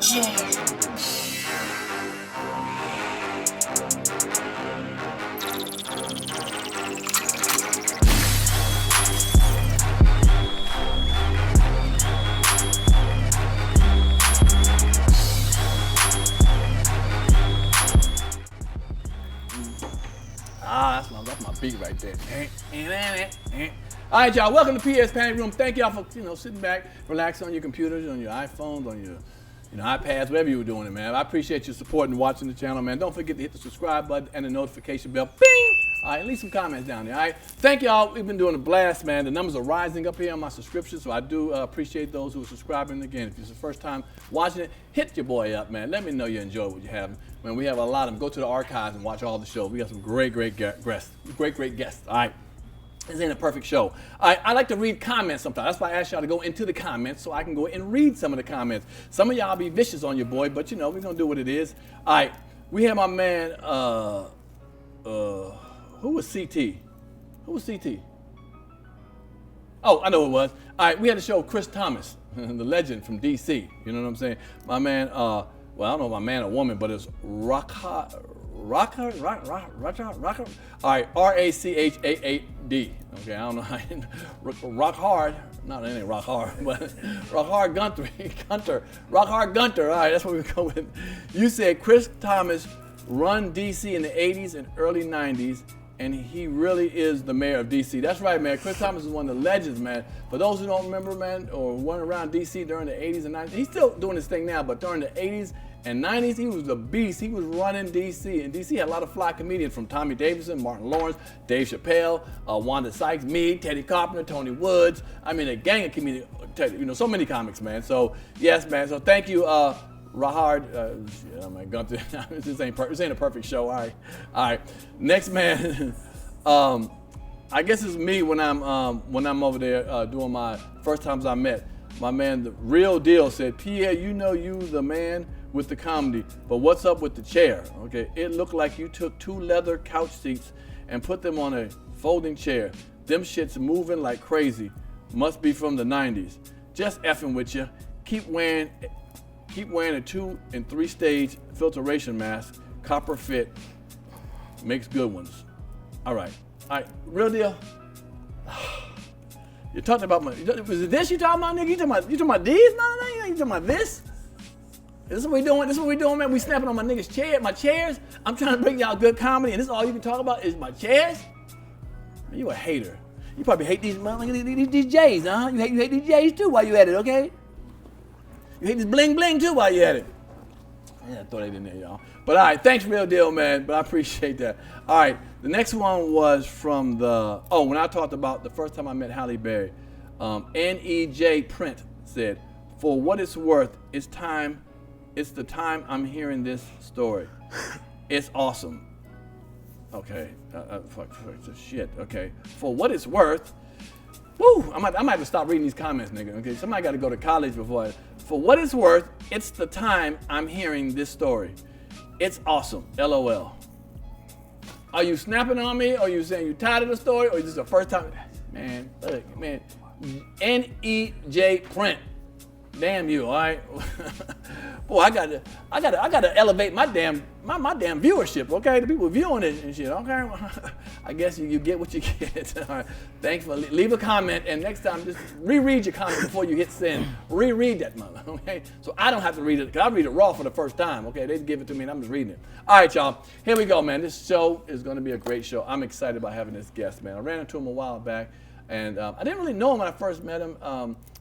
That's my beat right there. All right, y'all. Welcome to Pierre's Panic Room. Thank y'all for sitting back, relaxing on your computers, on your iPhones, on your iPads, whatever you were doing it, man. I appreciate your support and watching the channel, man. Don't forget to hit the subscribe button and the notification bell. Bing! All right, leave some comments down there. All right. Thank y'all. We've been doing a blast, man. The numbers are rising up here on my subscriptions, so I do appreciate those who are subscribing. Again, if it's the first time watching it, hit your boy up, man. Let me know you enjoy what you have. Man, we have a lot of them. Go to the archives and watch all the shows. We got some great guests. Great guests. All right. This ain't a perfect show. I like to read comments sometimes. That's why I asked y'all to go into the comments so I can go and read some of the comments. Some of y'all be vicious on your boy, but we're going to do what it is. All right. We have my man, who was CT? Who was CT? Oh, I know who it was. All right, we had to show Chris Thomas, the legend from DC. You know what I'm saying? My man, well, I don't know if my man or woman, but it's Rocker. All right, R-A-C-H-A-A-D. Okay, I don't know how Rock Hard. No, it ain't Rock Hard, but Rock Hard Gunter. Rock Hard Gunter. All right, that's what we go with. You said Chris Thomas run DC in the 80s and early 90s, and he really is the mayor of DC. That's right, man. Chris Thomas is one of the legends, man. For those who don't remember, man, or weren't around DC during the 80s and 90s, he's still doing his thing now, but during the 80s and 90s, he was the beast. He was running DC, and DC had a lot of fly comedians from Tommy Davidson, Martin Lawrence, Dave Chappelle, Wanda Sykes, me, Teddy Carpenter, Tony Woods. I mean, a gang of comedians, so many comics, man. So, yes, man. So, thank you, Rahard, Gunther. This ain't a perfect show. All right. Next man, I guess it's me when I'm over there doing my first times I met. My man, the real deal, said, Pierre, you the man with the comedy, but what's up with the chair? Okay, it looked like you took 2 leather couch seats and put them on a folding chair. Them shits moving like crazy. Must be from the 90s. Just effing with you. Keep wearing a 2 and 3 stage filtration mask. Copper fit. Makes good ones. All right, real deal. You're talking about was it this you talking about, nigga? You talking about these, man? You talking about this? This is what we doing, man. We snapping on my niggas' my chairs. I'm trying to bring y'all good comedy, and this is all you can talk about is my chairs? Man, you a hater. You probably hate these J's, huh? You hate these J's too while you at it, okay? You hate this bling bling too while you at it. Yeah, I throw that in there, y'all. But all right, thanks, real deal, man. But I appreciate that. All right, the next one was from when I talked about the first time I met Halle Berry. N.E.J. Print said, for what it's worth, it's the time I'm hearing this story. It's awesome. Okay, fuck shit. Okay, for what it's worth, woo! I might have to stop reading these comments, nigga. Okay, somebody got to go to college before. For what it's worth, it's the time I'm hearing this story. It's awesome. LOL. Are you snapping on me? Or are you saying you tired of the story? Or is this the first time? Man, look, man. N.E.J. Print. Damn you, all right? Boy, I gotta elevate my damn viewership, okay? The people viewing it and shit, okay? I guess you get what you get. All right. Thanks for leave a comment, and next time just reread your comment before you hit send. Reread that mother, okay? So I don't have to read it, because I read it raw for the first time, okay? They give it to me and I'm just reading it. All right, y'all. Here we go, man. This show is gonna be a great show. I'm excited about having this guest, man. I ran into him a while back, and I didn't really know him when I first met him.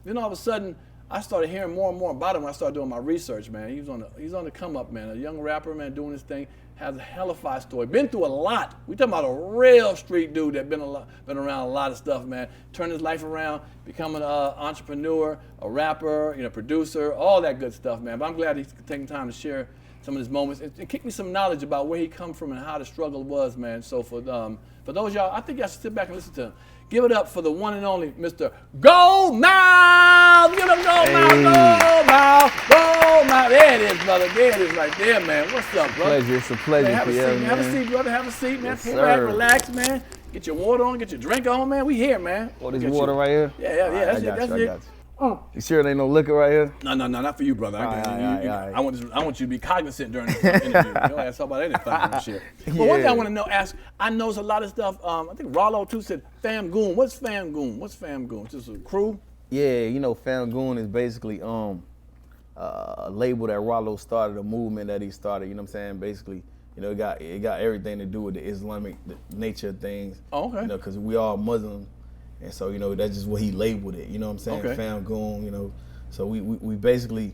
Then all of a sudden, I started hearing more and more about him when I started doing my research, man. He's on the come up, man. A young rapper, man, doing his thing. Has a hellified story. Been through a lot. We talking about a real street dude that been around a lot of stuff, man. Turned his life around, becoming an entrepreneur, a rapper, producer, all that good stuff, man. But I'm glad he's taking time to share some of his moments and kick me some knowledge about where he come from and how the struggle was, man. So for those y'all, I think y'all should sit back and listen to him. Give it up for the one and only Mr. Goldmouf! Give him Goldmouf! Goldmouf! There it is, brother. There it is right there, man. What's up, brother? It's a pleasure, Pierre, Have a seat, brother. Have a seat, man. Yes, Pull back, relax, man. Get your water on, get your drink on, man. We here, man. Oh, this water right here? Yeah. I got you. You sure there ain't no liquor right here? No, not for you, brother. All right. I want you to be cognizant during this interview. You don't ask about anything shit. But one thing I want to ask, I know a lot of stuff. I think Rollo too said Fam Goon. What's Fam Goon? What's Fam Goon? Just a crew? Yeah, you know, Fam Goon is basically a label that Rollo started, a movement that he started. You know what I'm saying? Basically, you know, it got everything to do with the Islamic nature of things. Oh, okay. You know, because we all Muslims. And so, you know, that's just what he labeled it, you know what I'm saying? Okay. Fam Goon, you know. So we basically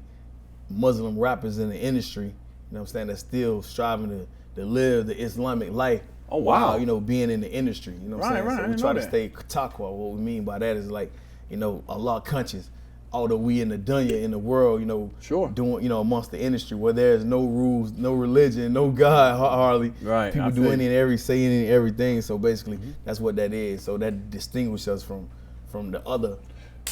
Muslim rappers in the industry, you know what I'm saying, that's still striving to live the Islamic life. Oh, wow. While, you know, being in the industry, you know what I'm saying? Right, So I we didn't try know to that. stay taqwa. What we mean by that is like, you know, Allah conscious. Although we in the dunya in the world, you know, Sure. doing, you know, amongst the industry where there's no rules, no religion, no God hardly. Right, People I do feel any and every, say any and everything. So basically, that's what that is. So that distinguishes us from the other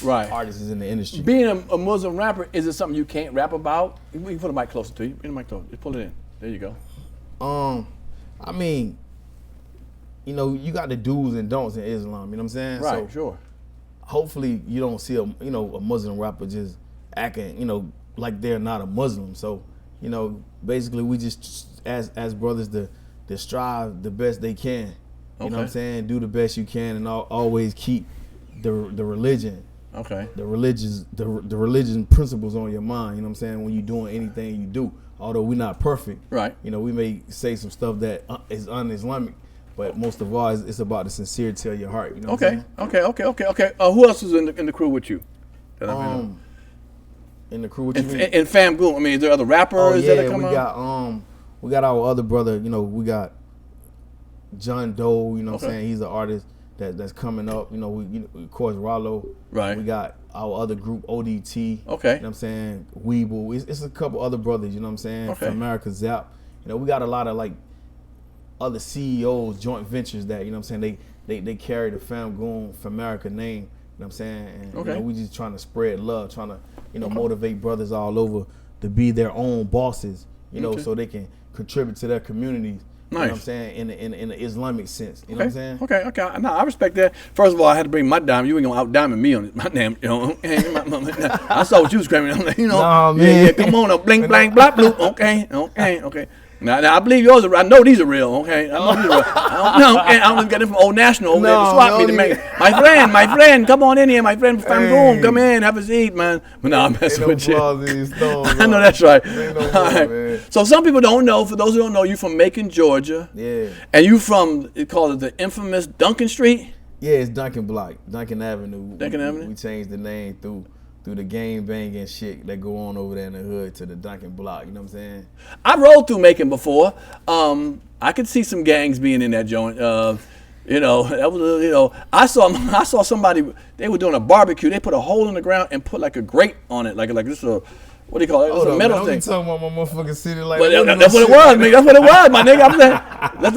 artists in the industry. Being a Muslim rapper, is it something you can't rap about? We can put the mic closer to you. Bring the mic closer. Just pull it in. There you go. I mean, you know, you got the do's and don'ts in Islam. You know what I'm saying? Right, So sure. hopefully you don't see a Muslim rapper just acting, you know, like they're not a Muslim. So, you know, basically we just as brothers to strive the best they can. You know what I'm saying? Do the best you can and always keep the religion. Okay. The religion principles on your mind, you know what I'm saying, when you're doing anything you do. Although we're not perfect. Right. You know, we may say some stuff that is un-Islamic, but most of all, it's about the sincerity of your heart. You know what I'm saying? Okay. Who else is in the crew with you? In the crew, what you mean? In Fam Goon, I mean, is there other rappers that come on? We got our other brother, you know, we got John Doe, you know what I'm saying? He's an artist that's coming up. You know, of course, Rollo. Right. We got our other group, ODT. Okay. You know what I'm saying? Weeble. It's a couple other brothers, you know what I'm saying? Okay. From America Zap. You know, we got a lot of like other CEOs, joint ventures that, you know what I'm saying, they carry the Fam Goon for America name. You know what I'm saying? And you know, we just trying to spread love, trying to, you know, motivate brothers all over to be their own bosses, you know, so they can contribute to their communities. You know what I'm saying? In the Islamic sense. You know what I'm saying? Okay. No, I respect that. First of all, I had to bring my diamond. You ain't gonna out diamond me on it. My damn, you know. I saw what you was screaming. I'm like, you know, nah, man. Yeah, come on, blink, blank, blop, bloop. Okay. Now I believe yours are. I know these are real. Okay, I know these are real. I don't get them from Old National over there to swap me to make. My friend, come on in here. My friend Fam Goon, come in, have a seat, man. But no, I'm messing with you. I know that's right. So some people don't know. For those who don't know, you from Macon, Georgia. Yeah. And you from, it called it the infamous Duncan Street. Yeah, it's Duncan Block, Duncan Avenue. Avenue? We changed the name through the gang banging shit that go on over there in the hood to the Duncan Block. You know what I'm saying? I rode through Macon before. I could see some gangs being in that joint. You know, that was, you know, I saw somebody. They were doing a barbecue. They put a hole in the ground and put like a grate on it, like this. What do you call it? It's a metal thing. I'm talking about my motherfucking city like that. That's what it was, nigga. That's what it was, my nigga. I'm saying,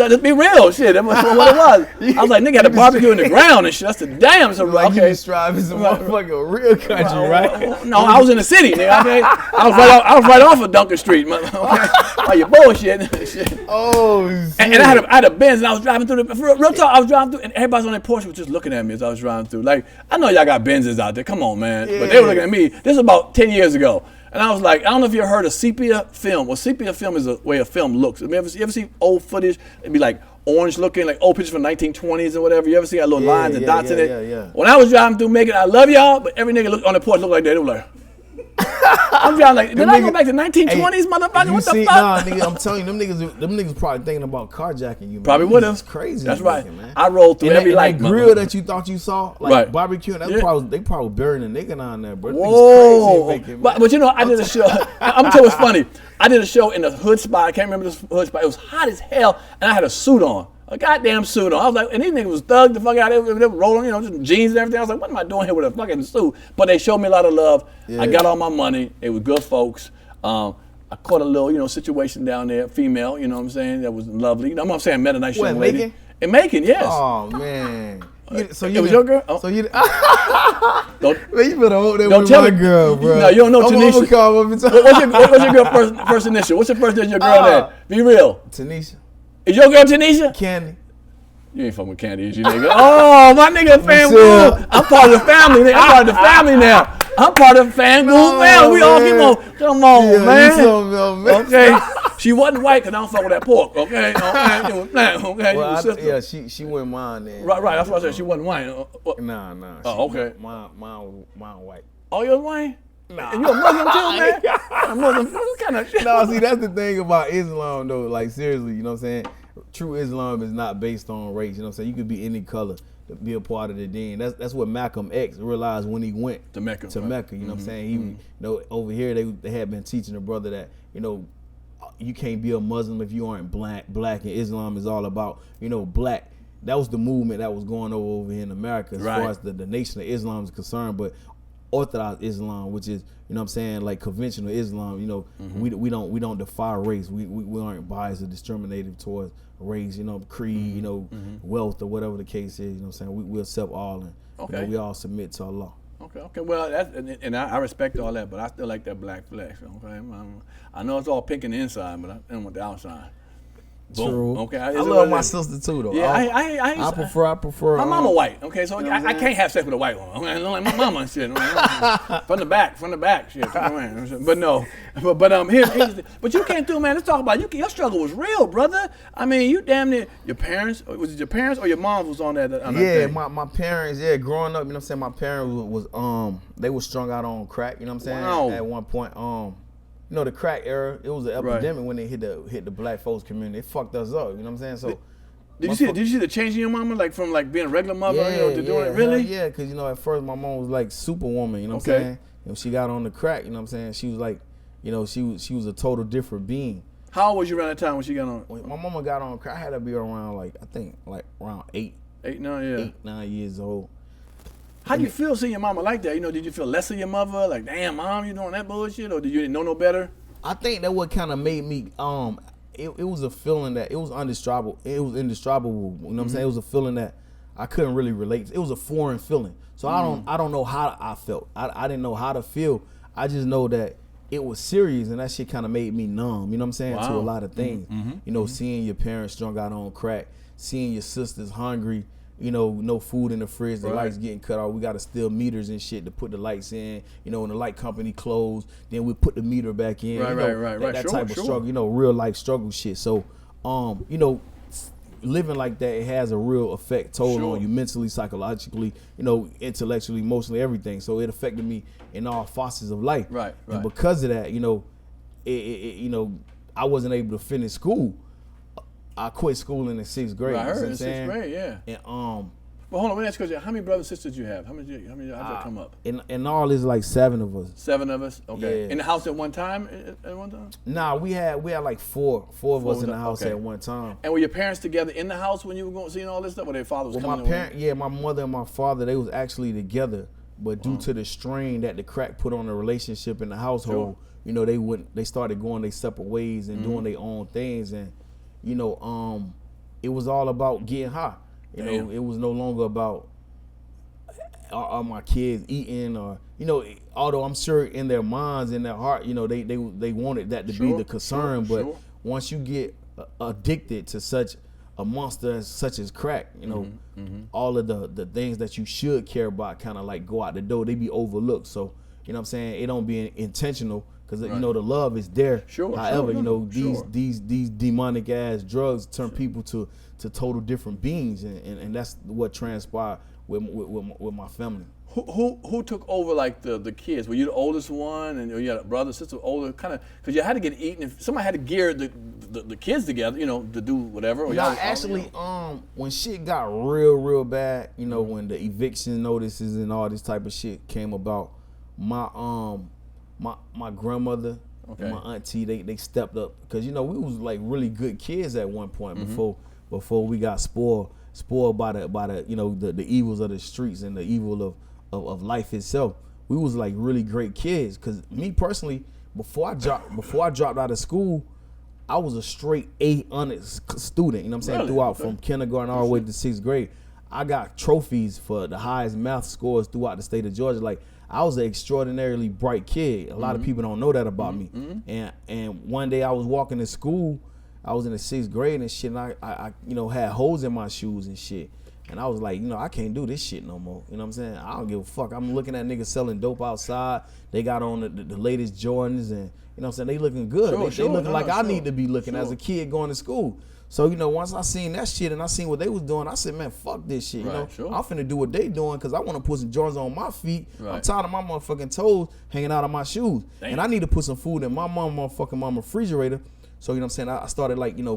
let's be real, shit. That's what it was. I was like, nigga had a barbecue in the ground and shit. I said, damn. So like, okay. You striving some motherfucking real country, right? No, I was in the city, nigga. I was right off of Duncan Street, okay? Like you bullshit. Shit. Oh, shit. And I had a Benz and I was driving through real talk. I was driving through and everybody's on their porch was just looking at me as I was driving through. Like, I know y'all got Benzes out there. Come on, man. Yeah. But they were looking at me. This is about 10 years ago. And I was like, I don't know if you ever heard of sepia film. Well, sepia film is the way a film looks. I mean, you ever see old footage? It'd be like orange looking, like old pictures from the 1920s or whatever. You ever see that little lines and dots in it? Yeah. When I was driving through Macon, I love y'all, but every nigga looked on the porch looked like that. They were like, I'm driving like, did I go back to 1920s, motherfucker? What the fuck? Nah, nigga, I'm telling you, them niggas probably thinking about carjacking you. Man. Probably would have. It's crazy. That's right. Man. I rolled through every light. That grill that you thought you saw, like barbecue, they probably burying a nigga on there, bro. Whoa. Crazy making, but you know, I did a show. I'm telling you what's funny. I did a show in the hood spot. I can't remember this hood spot. It was hot as hell, and I had a suit on. A goddamn suit on. I was like, and these niggas was thugged the fuck out. They were rolling, you know, just jeans and everything. I was like, what am I doing here with a fucking suit? But they showed me a lot of love. Yeah. I got all my money. They were good folks. I caught a little, you know, situation down there, female, you know what I'm saying? That was lovely. You know what I'm saying? I met a nice young lady. Macon? In Macon, yes. Oh, man. So it was your girl? Oh. So you man, you better hope that was my girl, bro. No, you don't know Tanisha. What's your girl first initial? What's the first initial your girl name? Be real. Tanisha. Is your girl Tanisha? Candy. You ain't fucking with Candy, is you, nigga? Oh, my nigga Fam Goon. I'm part of the family, nigga. I'm part of the family now. I'm part of Fam Goon family. We all come on, man. Okay. She wasn't white because I don't fuck with that pork. Okay. Okay. Well, she wouldn't mind then. Right. That's what I said. She wasn't white. Nah. Oh, okay. Mine white. Oh, you're white? Nah. And you a Muslim too, man? A Muslim? What kind of shit? No, see, that's the thing about Islam, though. Like, seriously, you know what I'm saying? True Islam is not based on race. You know what I'm saying? You could be any color to be a part of the deen. That's what Malcolm X realized when he went to Mecca. You know what I'm saying? He, you know, over here they had been teaching the brother that, you know, you can't be a Muslim if you aren't black. And Islam is all about, you know, black. That was the movement that was going over here in America as far as the Nation of Islam is concerned. But Orthodox Islam, which is, you know what I'm saying, like conventional Islam, you know, we don't defy race. We aren't biased or discriminative towards race, you know, creed, you know, wealth or whatever the case is, you know what I'm saying? We accept all and you know, we all submit to Allah. Okay. Well, I respect all that, but I still like that black flesh. Okay. I know it's all pink in the inside, but I don't want the outside. Boom. True. Okay. I love my sister too, though. Yeah, I prefer. My mama white. Okay, so I can't have sex with a white woman. Okay? Like my mama and shit. From the back, shit. But no, but but you came through, man. Let's talk about it. Your struggle was real, brother. I mean, you damn near your parents. Was it your parents or your mom was on that? Yeah, my parents. Yeah, growing up, you know what I'm saying. My parents was they were strung out on crack. You know what I'm saying. Wow. At one point, you know, the crack era, it was an epidemic when they hit the black folks community. It fucked us up, you know what I'm saying? So did you see the change in your mama, like from like being a regular mother, to doing it? Really? Yeah, because you know, at first my mom was like superwoman, you know what I'm saying? And she got on the crack, you know what I'm saying? She was like, you know, she was a total different being. How old was you around that time when she got on? When my mama got on crack, I had to be around around 8, 9 years old. How do you feel seeing your mama like that? You know, did you feel less of your mother? Like, damn, mom, you doing that bullshit? Or did you know no better? I think that what kind of made me, it was a feeling that it was indescribable. You know what I'm saying? It was a feeling that I couldn't really relate to. It was a foreign feeling. So I don't know how I felt. I didn't know how to feel. I just know that it was serious, and that shit kind of made me numb, you know what I'm saying, to a lot of things. You know, seeing your parents strung out on crack, seeing your sisters hungry, you know, no food in the fridge, the lights getting cut off. We got to steal meters and shit to put the lights in. You know, when the light company closed, then we put the meter back in. That type of struggle, you know, real life struggle shit. So, you know, living like that, it has a real effect total on you mentally, psychologically, you know, intellectually, emotionally, everything. So it affected me in all facets of life. Right. And because of that, you know, you know, I wasn't able to finish school. I quit school in the 6th grade. I heard in 6th grade, yeah. And well, hold on, let me ask you, how many brothers and sisters do you have? How many how'd that come up? In all, it's like 7 of us. 7 of us? Okay. Yeah. In the house at one time? Nah, we had like four of us in the house at one time. And were your parents together in the house when you were going seeing all this stuff? Or their father was coming my mother and my father, they was actually together, but due to the strain that the crack put on the relationship in the household, you know, they started going their separate ways and doing their own things, and you know, it was all about getting high. You know, it was no longer about are my kids eating, or, you know, although I'm sure in their minds, in their heart, you know, they wanted that to be the concern. But once you get addicted to such a monster such as crack, you know, all of the things that you should care about kind of like go out the door. They be overlooked. So, you know what I'm saying? It don't be intentional. Because you know the love is there. However, you know, these demonic ass drugs turn people to total different beings, and that's what transpired with my family. Who took over like the kids? Were you the oldest one, and you had a brother, sister, older, kind of? Because you had to get eaten. If somebody had to gear the kids together, you know, to do whatever. Or actually, when shit got real bad, you know, when the eviction notices and all this type of shit came about, my grandmother and my auntie, they stepped up, because, you know, we was like really good kids at one point before we got spoiled by the you know, the evils of the streets and the evil of life itself. We was like really great kids, because me personally, before I dropped out of school, I was a straight A honest student, you know what I'm saying, throughout from kindergarten all the way to 6th grade. I got trophies for the highest math scores throughout the state of Georgia. Like, I was an extraordinarily bright kid. A lot of people don't know that about me. And one day I was walking to school. I was in the 6th grade and shit, and I you know, had holes in my shoes and shit. And I was like, you know, I can't do this shit no more. You know what I'm saying? I don't give a fuck. I'm looking at niggas selling dope outside. They got on the latest Jordans, and you know what I'm saying? They looking good. They looking like I need to be looking as a kid going to school. So, you know, once I seen that shit and I seen what they was doing, I said, man, fuck this shit. You know, I'm finna do what they doing because I want to put some Jordans on my feet. I'm tired of my motherfucking toes hanging out of my shoes. And I need to put some food in my motherfucking refrigerator. So, you know what I'm saying? I started, like, you know,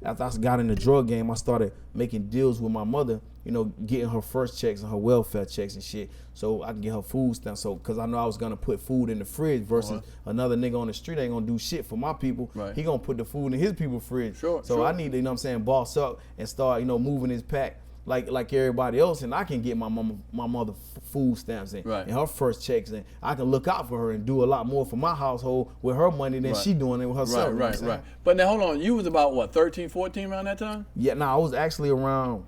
after I got in the drug game, I started making deals with my mother, you know, getting her first checks and her welfare checks and shit so I can get her food stamps. So, because I know I was going to put food in the fridge versus another nigga on the street ain't going to do shit for my people. He going to put the food in his people's fridge. So I need to, you know what I'm saying, boss up and start, you know, moving his pack like everybody else, and I can get my mother food stamps and her first checks, and I can look out for her and do a lot more for my household with her money than she doing it with herself. Right. But now hold on, you was about what, 13, 14 around that time? Yeah, I was actually around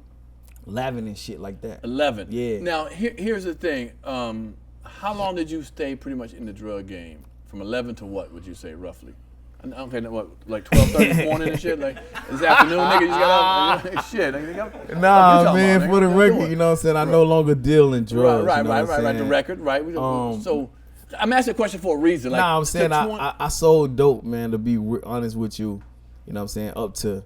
11 and shit like that. 11. Yeah. Now here's the thing. How long did you stay pretty much in the drug game? From 11 to what would you say roughly? Okay, what, like 12:30 in the morning and shit? Like, this afternoon, nigga, you just got up, shit. Nah, man, for the record, you know what I'm saying? I no longer deal in drugs. Right, the record, right. So, I'm asking a question for a reason. Like, I'm saying I sold dope, man, to be honest with you. You know what I'm saying? Up to,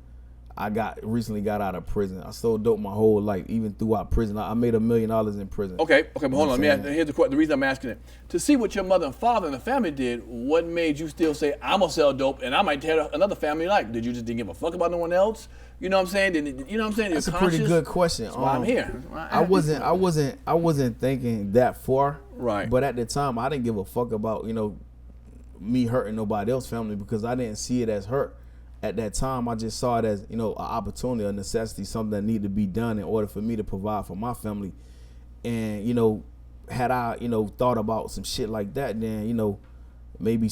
I recently got out of prison. I sold dope my whole life, even throughout prison. I made $1 million in prison. Okay, but hold on. Here's the reason I'm asking it. To see what your mother and father and the family did, what made you still say, I'm going to sell dope and I might tear another family like? Did you just didn't give a fuck about no one else? You know what I'm saying? You know what I'm saying? That's a pretty good question. That's why I'm here. I wasn't thinking that far. Right. But at the time, I didn't give a fuck about, you know, me hurting nobody else's family because I didn't see it as hurt. At that time, I just saw it as, you know, an opportunity, a necessity, something that needed to be done in order for me to provide for my family. And, you know, had I, you know, thought about some shit like that, then, you know, maybe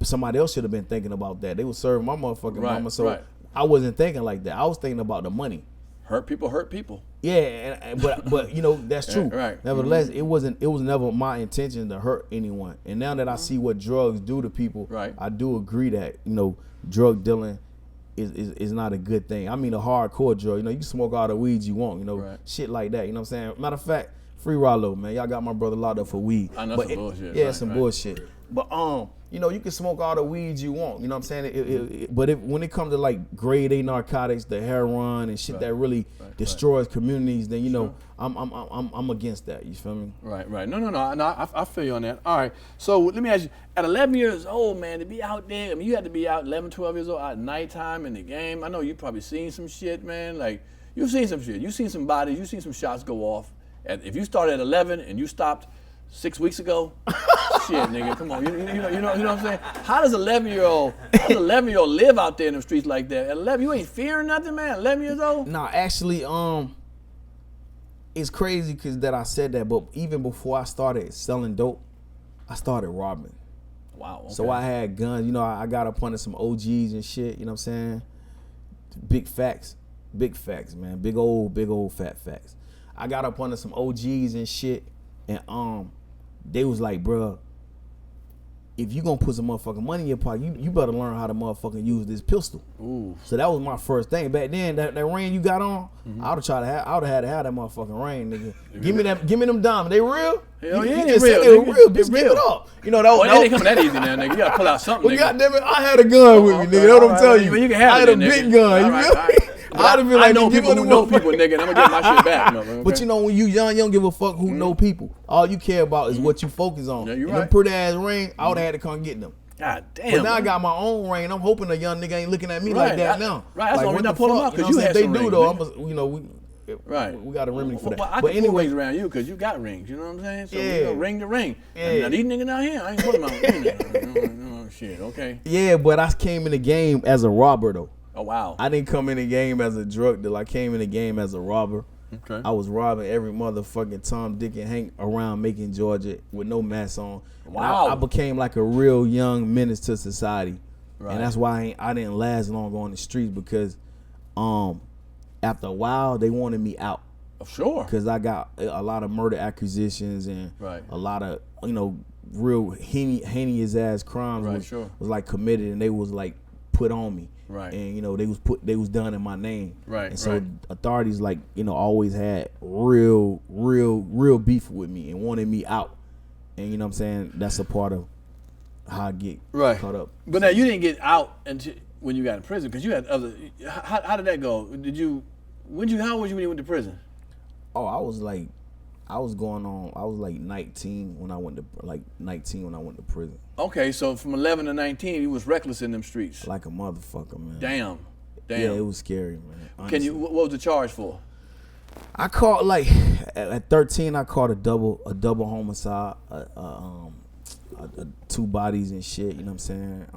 somebody else should have been thinking about that. They were serving my motherfucking mama, so I wasn't thinking like that. I was thinking about the money. Hurt people. Yeah, but you know, that's true. Right. Nevertheless, it was never my intention to hurt anyone. And now that I see what drugs do to people, I do agree that, you know, drug dealing is not a good thing. I mean, a hardcore drug. You know, you can smoke all the weed you want. You know, shit like that. You know what I'm saying? Matter of fact, free Rollo, man. Y'all got my brother locked up for weed. I know some bullshit. Yeah, some bullshit. But you know, you can smoke all the weeds you want. You know what I'm saying? But when it comes to like grade A narcotics, the heroin and shit that really destroys communities, then you know I'm against that. You feel me? Right. No. I feel you on that. All right. So let me ask you: at 11 years old, man, to be out there, I mean, you had to be out 11, 12 years old, out at nighttime in the game. I know you probably seen some shit, man. Like you've seen some shit. You've seen some bodies. You've seen some shots go off. And if you started at 11 and you stopped 6 weeks ago, shit, nigga, come on. You know what I'm saying? How does 11-year-old live out there in the streets like that? At 11, you ain't fearing nothing, man. 11 years old? No, actually, it's crazy because that I said that, but even before I started selling dope, I started robbing. Wow. Okay. So I had guns. You know, I got up under some OGs and shit. You know what I'm saying? Big facts, man. Big old fat facts. I got up under some OGs and shit, and they was like, bruh, if you gonna put some motherfucking money in your pocket, you better learn how to motherfucking use this pistol. Ooh. So that was my first thing. Back then, that ring you got on, I would have had to have that motherfucking ring, nigga. Give me them diamonds. They real? Hell yeah, they real. Bitch, give it up. You know that. It ain't coming that easy now, nigga. You gotta pull out something. Well, goddamn it, I had a gun with me, nigga. That's what I'm telling you. You can have I had a big gun. You feel me? I'd have been like, I know people who know people, nigga, and I'm gonna get my shit back. Okay? But you know, when you young, you don't give a fuck who know people. All you care about is what you focus on. Yeah, you're and right. them pretty ass ring, I would have had to come get them. God damn. But now I got my own ring. I'm hoping a young nigga ain't looking at me like that now. Right, that's why we're not pulling pulling up, because you had some rings. They do though. We got a remedy for that. Well, I but anyway, rings around you because you got rings. You know what I'm saying? So yeah. we go ring to ring. Yeah. Now these niggas down here, I ain't putting them out. Shit. Okay. Yeah, but I came in the game as a robber though. Oh wow. I didn't come in the game as a drug dealer. I came in the game as a robber. Okay. I was robbing every motherfucking Tom, Dick, and Hank around Macon, Georgia with no mask on. Wow. I became like a real young menace to society. Right. And that's why I didn't last long on the streets because after a while they wanted me out. Sure. Because I got a lot of murder accusations and a lot of, real heinous ass crimes was like committed and they was like put on me. Right. And they was done in my name. Right. And so authorities always had real beef with me and wanted me out. And you know what I'm saying? That's a part of how I get caught up. But now you didn't get out until when you got in prison because you had other. How did that go? How old was you when you went to prison? Oh, I was like 19 when I went to prison. Okay, so from 11 to 19, you was reckless in them streets. Like a motherfucker, man. Damn. Yeah, it was scary, man. Honestly. What was the charge for? I caught at 13. I caught a double homicide, 2 bodies and shit. You know what I'm saying?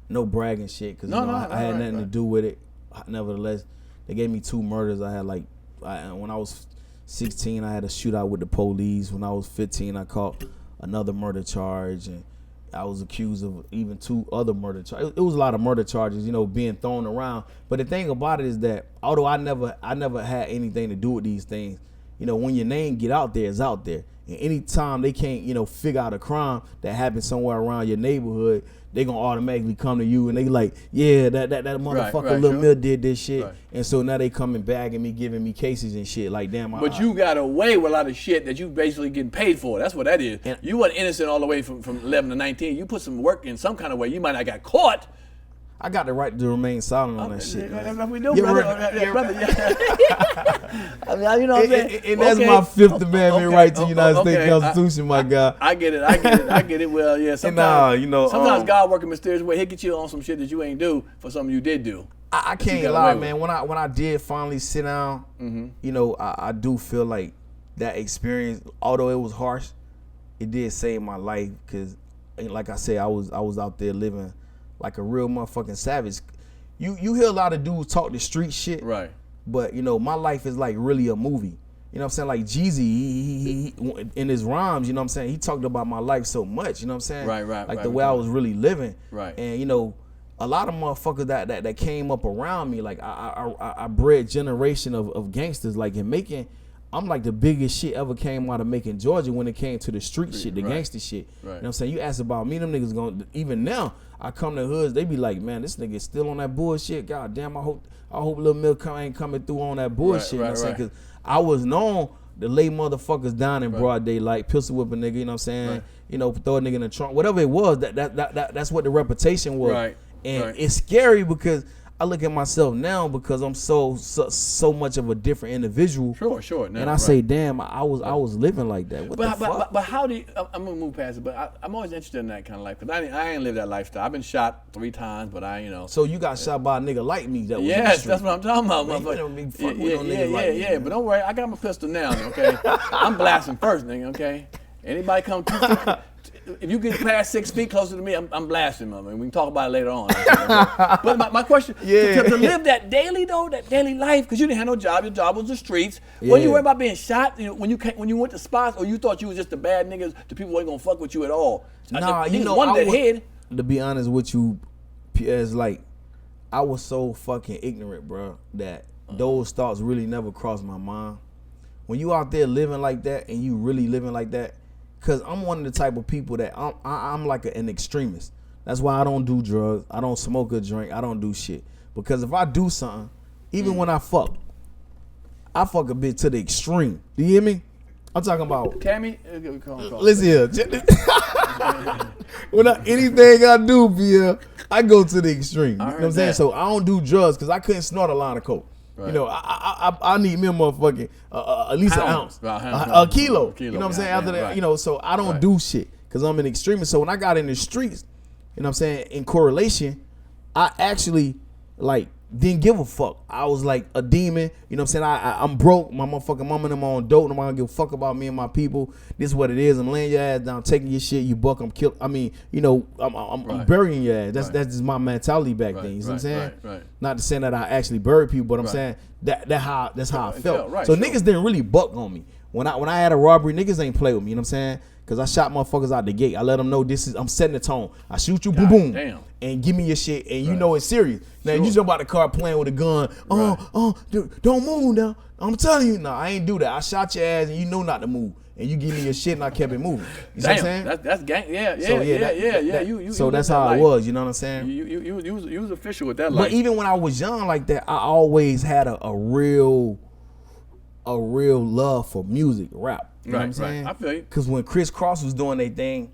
No bragging shit because I had nothing to do with it. Nevertheless, they gave me 2 murders. I had when I was 16, I had a shootout with the police. When I was 15, I caught another murder charge, and I was accused of even 2 other murder charges. It was a lot of murder charges, being thrown around. But the thing about it is that although I never had anything to do with these things, when your name get out there, it's out there. And anytime they can't, figure out a crime that happened somewhere around your neighborhood, they gonna automatically come to you and they like, yeah, that motherfucker Lil Mill did this shit. Right. And so now they coming back and giving me cases and shit. Like, damn. But you got away with a lot of shit that you basically getting paid for. That's what that is. And you wasn't innocent all the way from 11 to 19. You put some work in some kind of way. You might not got caught. I got the right to remain silent on that shit. We do, brother. Brother. I mean, you know what I'm saying? And that's my 5th Amendment right to the United States Constitution, my guy. I get it. Well, yeah. Sometimes God working mysterious way. He'll get you on some shit that you ain't do for something you did do. I can't lie, man. When I did finally sit down, I do feel like that experience, although it was harsh, it did save my life because, like I said, I was out there living like a real motherfucking savage. You hear a lot of dudes talk the street shit. Right. But, my life is like really a movie. You know what I'm saying? Like Jeezy, he in his rhymes, you know what I'm saying? He talked about my life so much, you know what I'm saying? Right. Like the way I was really living. Right. And, a lot of motherfuckers that came up around me, like I bred generation of gangsters. Like in Macon, I'm like the biggest shit ever came out of Macon, Georgia when it came to the street shit, the gangster shit. Right. You know what I'm saying? You ask about me, them niggas going, even now, I come to hoods, they be like, man, this nigga still on that bullshit. God damn, I hope Lil Mill ain't coming through on that bullshit. You know what I'm saying? Because I was known to lay motherfuckers down in broad daylight, pistol whip a nigga, you know what I'm saying? Throw a nigga in the trunk, whatever it was, that's what the reputation was. Right. And it's scary because I look at myself now because I'm so much of a different individual. Sure. Now, and I say, damn, I was living like that. What the fuck? But how do you? I'm gonna move past it. But I'm always interested in that kind of life because I ain't lived that lifestyle. I've been shot 3 times, but So you got shot by a nigga like me that was yes, that's what I'm talking about, motherfucker. Yeah. But don't worry, I got my pistol now. Okay, I'm blasting first, nigga. Okay, anybody come 2 feet. If you get past 6 feet closer to me, I'm blasting them. We can talk about it later on. But my question, to live that daily life, because you didn't have no job. Your job was the streets. Were you worried about being shot when you went to spots, or you thought you was just the bad niggas, the people ain't gonna fuck with you at all? Nah, to be honest with you, Pierre, like I was so fucking ignorant, bro, that those thoughts really never crossed my mind. When you out there living like that and you really living like that, because I'm one of the type of people that I'm like an extremist. That's why I don't do drugs. I don't smoke or drink. I don't do shit. Because if I do something, even when I fuck a bitch to the extreme. Do you hear me? I'm talking about. Tammy? Listen here. Anything I do, Pierre, I go to the extreme. You know what I'm saying? So I don't do drugs because I couldn't snort a line of coke. Right. I need me a motherfucking at least an ounce, a kilo. You know what I'm saying? After that, so I don't do shit because I'm an extremist. So when I got in the streets, you know what I'm saying, in correlation, I actually didn't give a fuck. I was like a demon. You know what I'm saying? I'm broke. My motherfucking mama and them on dope. Nobody don't give a fuck about me and my people. This is what it is. I'm laying your ass down, taking your shit. You buck, I'm kill. I mean, I'm burying your ass. That's just my mentality back then. You see what I'm saying? Right. Not to say that I actually buried people, but I'm saying that's how I felt. Niggas didn't really buck on me. When I had a robbery, niggas ain't play with me. You know what I'm saying? Cause I shot motherfuckers out the gate. I let them know I'm setting the tone. I shoot you, boom, damn, and give me your shit, and you know it's serious. Now you jump out the car playing with a gun. Dude, don't move now. I'm telling you, I ain't do that. I shot your ass, and you know not to move. and you give me your shit and I kept it moving. You see what I'm saying? That's gang. Yeah. So that's how it was. You know what I'm saying? You was official with that life. But even when I was young like that, I always had a real love for music, rap. You know what I'm saying? I feel you. Because when Criss Cross was doing their thing,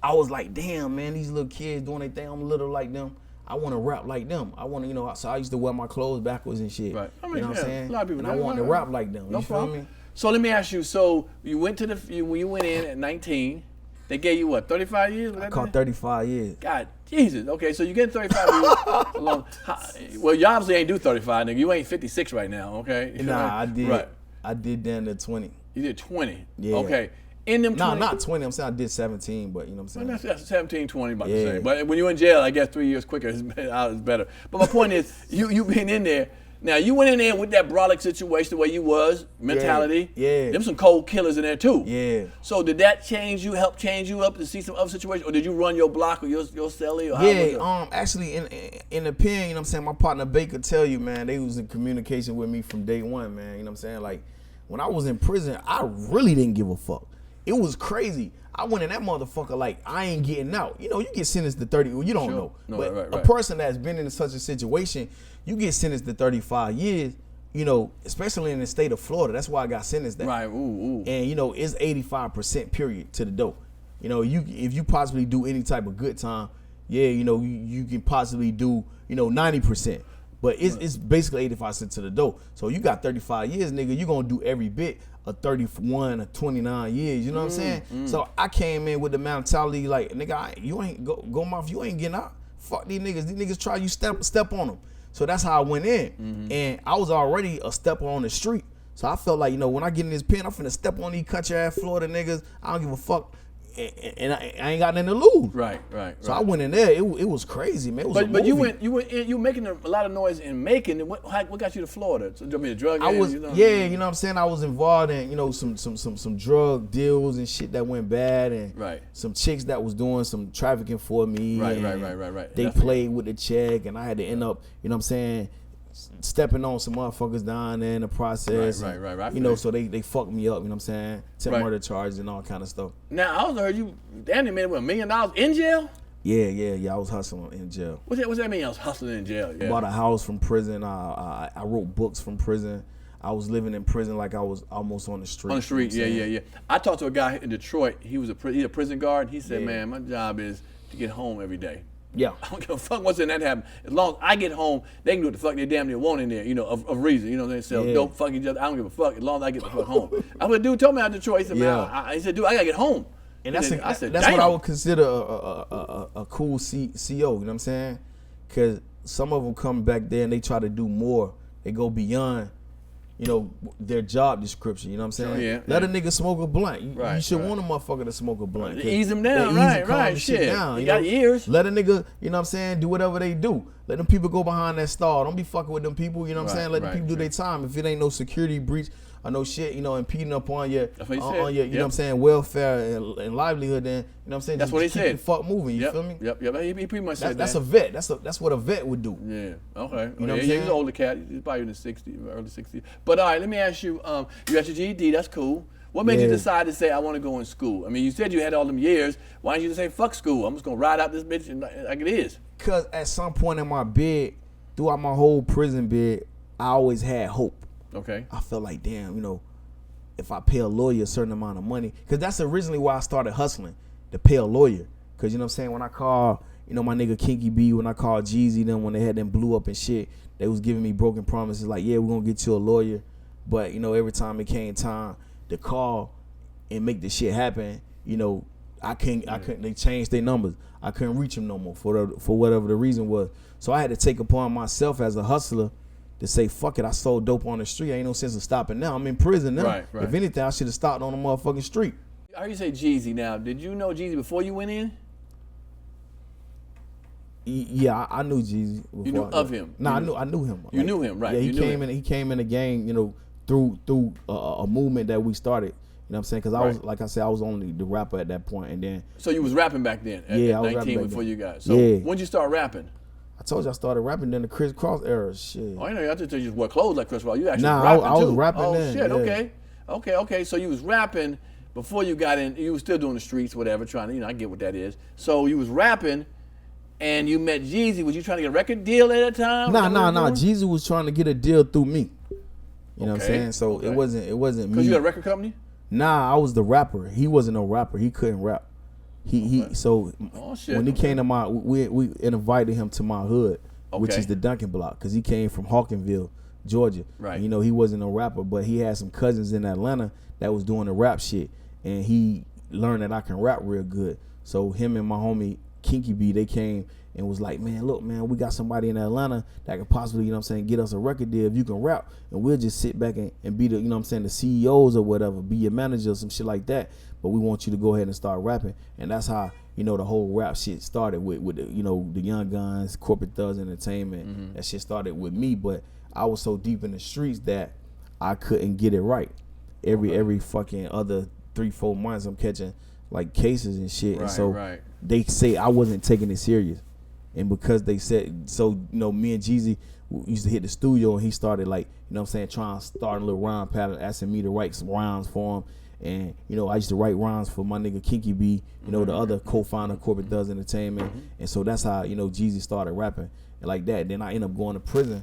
I was like, damn, man, these little kids doing their thing. I'm little like them. I want to rap like them. I want to, so I used to wear my clothes backwards and shit. Right. I mean, you know what I'm saying? A lot of people. And I wanted to rap like them. You feel me? So let me ask you. So you went to when you went in at 19, they gave you what, 35 years? I caught 35 years. God, Jesus. Okay, so you get 35 years. Well, you obviously ain't do 35, nigga. You ain't 56 right now. Okay. Nah, I did. Right. I did down to 20. You did 20. Yeah. Okay. In them 20. No, not 20. I'm saying I did 17, but you know what I'm saying? Well, that's 17, 20, about to say. But when you're in jail, I guess 3 years quicker is better. But my point is, you being in there, now you went in there with that brolic situation, the way you was, mentality. Yeah. Them some cold killers in there too. Yeah. So did that help change you up to see some other situations? Or did you run your block or your celly? Or how actually in the pen, you know what I'm saying, my partner Baker tell you, man, they was in communication with me from day one, man. You know what I'm saying? Like, when I was in prison, I really didn't give a fuck. It was crazy. I went in that motherfucker like I ain't getting out. You know, you get sentenced to 30. Well, you don't know. But right. A person that's been in such a situation, you get sentenced to 35 years, you know, especially in the state of Florida. That's why I got sentenced that. Right, ooh. And, you know, it's 85% period to the dope. You know, if you possibly do any type of good time, you know, you can possibly do, you know, 90%. But it's basically 85% to the dope. So you got 35 years, nigga, you gonna do every bit of 31 or 29 years, you know what I'm saying? So I came in with the mentality like, nigga, you ain't Goldmouf, you ain't getting out. Fuck these niggas try you step on them. So that's how I went in. And I was already a stepper on the street. So I felt like, you know, when I get in this pen, I'm finna step on these country ass Florida niggas. I don't give a fuck. And I ain't got nothing to lose. Right. So I went in there. It was crazy, man. It was a movie. you were making a lot of noise in Macon. What got you to Florida? So, I mean, drug gangs, you know what I'm saying. I was involved in, you know, some drug deals and shit that went bad, and some chicks that was doing some trafficking for me. Right. They played with the check, and I had to end up, you know what I'm saying, stepping on some motherfuckers down there in the process. Right. You know, so they fucked me up, you know what I'm saying? Murder charges and all kind of stuff. Now, I also heard you, Danny made $1 million in jail? Yeah, I was hustling in jail. What's that mean, I was hustling in jail? Yeah. I bought a house from prison. I wrote books from prison. I was living in prison like I was almost on the street. On the street, yeah. I talked to a guy in Detroit. He's a prison guard. He said, man, my job is to get home every day. Yeah. I don't give a fuck what's in that happen. As long as I get home, they can do what the fuck they damn near want in there, you know, of reason. You know, they sell dope, fuck each other. I don't give a fuck as long as I get the fuck home. I was a dude told me out of Detroit. He said, man, he said, dude, I gotta get home. And that's what I would consider a cool CO, you know what I'm saying? Because some of them come back there and they try to do more. They go beyond, you know, their job description, you know what I'm saying? Let a nigga smoke a blunt. You should want a motherfucker to smoke a blunt. Ease him down, right. Shit. Down, you got years. Let a nigga, you know what I'm saying, do whatever they do. Let them people go behind that stall. Don't be fucking with them people, you know what I'm saying? Let them people do their time. If it ain't no security breach or no shit, you know, impeding upon your, you know what I'm saying, welfare and livelihood, then, you know what I'm saying? That's what he said. Keep the fuck moving, you feel me? Yep. He pretty much said that. That's a vet. That's what a vet would do. Yeah, okay. You know what I'm saying? saying? He's an older cat. He's probably in the 60s, early 60s. But all right, let me ask you, you got your GED, that's cool. What made you decide to say, I want to go in school? I mean, you said you had all them years. Why didn't you just say, fuck school? I'm just going to ride out this bitch like it is. Because at some point in my bid, throughout my whole prison bid, I always had hope. Okay. I felt like, damn, you know, if I pay a lawyer a certain amount of money, because that's originally why I started hustling, to pay a lawyer. Because, you know what I'm saying, when I called, you know, my nigga Kinky B, when I called Jeezy, then when they had them blew up and shit, they was giving me broken promises like, yeah, we're going to get you a lawyer. But, you know, every time it came time to call and make the shit happen, you know, I couldn't, they changed their numbers. I couldn't reach them no more for whatever the reason was. So I had to take upon myself as a hustler to say, fuck it, I sold dope on the street. Ain't no sense of stopping now. I'm in prison now. Right. If anything, I should have stopped on the motherfucking street. I heard you say Jeezy now. Did you know Jeezy before you went in? Yeah, I knew Jeezy. You knew of him? No, I knew him. You knew him, right. Yeah, he came in the gang, you know, through a movement that we started. You know what I'm saying? Because I was, like I said, I was only the rapper at that point, and then. So you was rapping back then? At I was 19 rapping before then. you got. So when did you start rapping? I told you I started rapping during the Criss Cross era. Shit. Oh, I know. I just told you wore clothes like Chris Cross. You actually I was rapping oh, then. Shit. Yeah. Okay. So you was rapping, before you got in, you were still doing the streets, whatever, trying to, I get what that is. So you was rapping, and you met Jeezy. Was you trying to get a record deal at that time? Nah. Jeezy was trying to get a deal through me. You know what I'm saying? So it wasn't me. Because you had a record company? Nah, I was the rapper. He wasn't no rapper. He couldn't rap. So when he came to my, we invited him to my hood, which is the Duncan block, because he came from Hawkinville, Georgia. Right. And, he wasn't no rapper, but he had some cousins in Atlanta that was doing the rap shit, and he learned that I can rap real good. So him and my homie Kinky B, they came and was like, man, look, man, we got somebody in Atlanta that could possibly, get us a record deal if you can rap, and we'll just sit back and be the, the CEOs or whatever, be your manager or some shit like that. But we want you to go ahead and start rapping. And that's how, the whole rap shit started with the, the Young Guns, Corporate Thugs Entertainment. Mm-hmm. That shit started with me, but I was so deep in the streets that I couldn't get it right. Every fucking other 3-4 months I'm catching like cases and shit. Right, and so they say I wasn't taking it serious. And because they said, so, me and Jeezy used to hit the studio, and he started trying to start a little rhyme pattern, asking me to write some rhymes for him. And, I used to write rhymes for my nigga Kinky B, the other co-founder of Corporate Thugs Entertainment. And so that's how, Jeezy started rapping and like that. Then I ended up going to prison,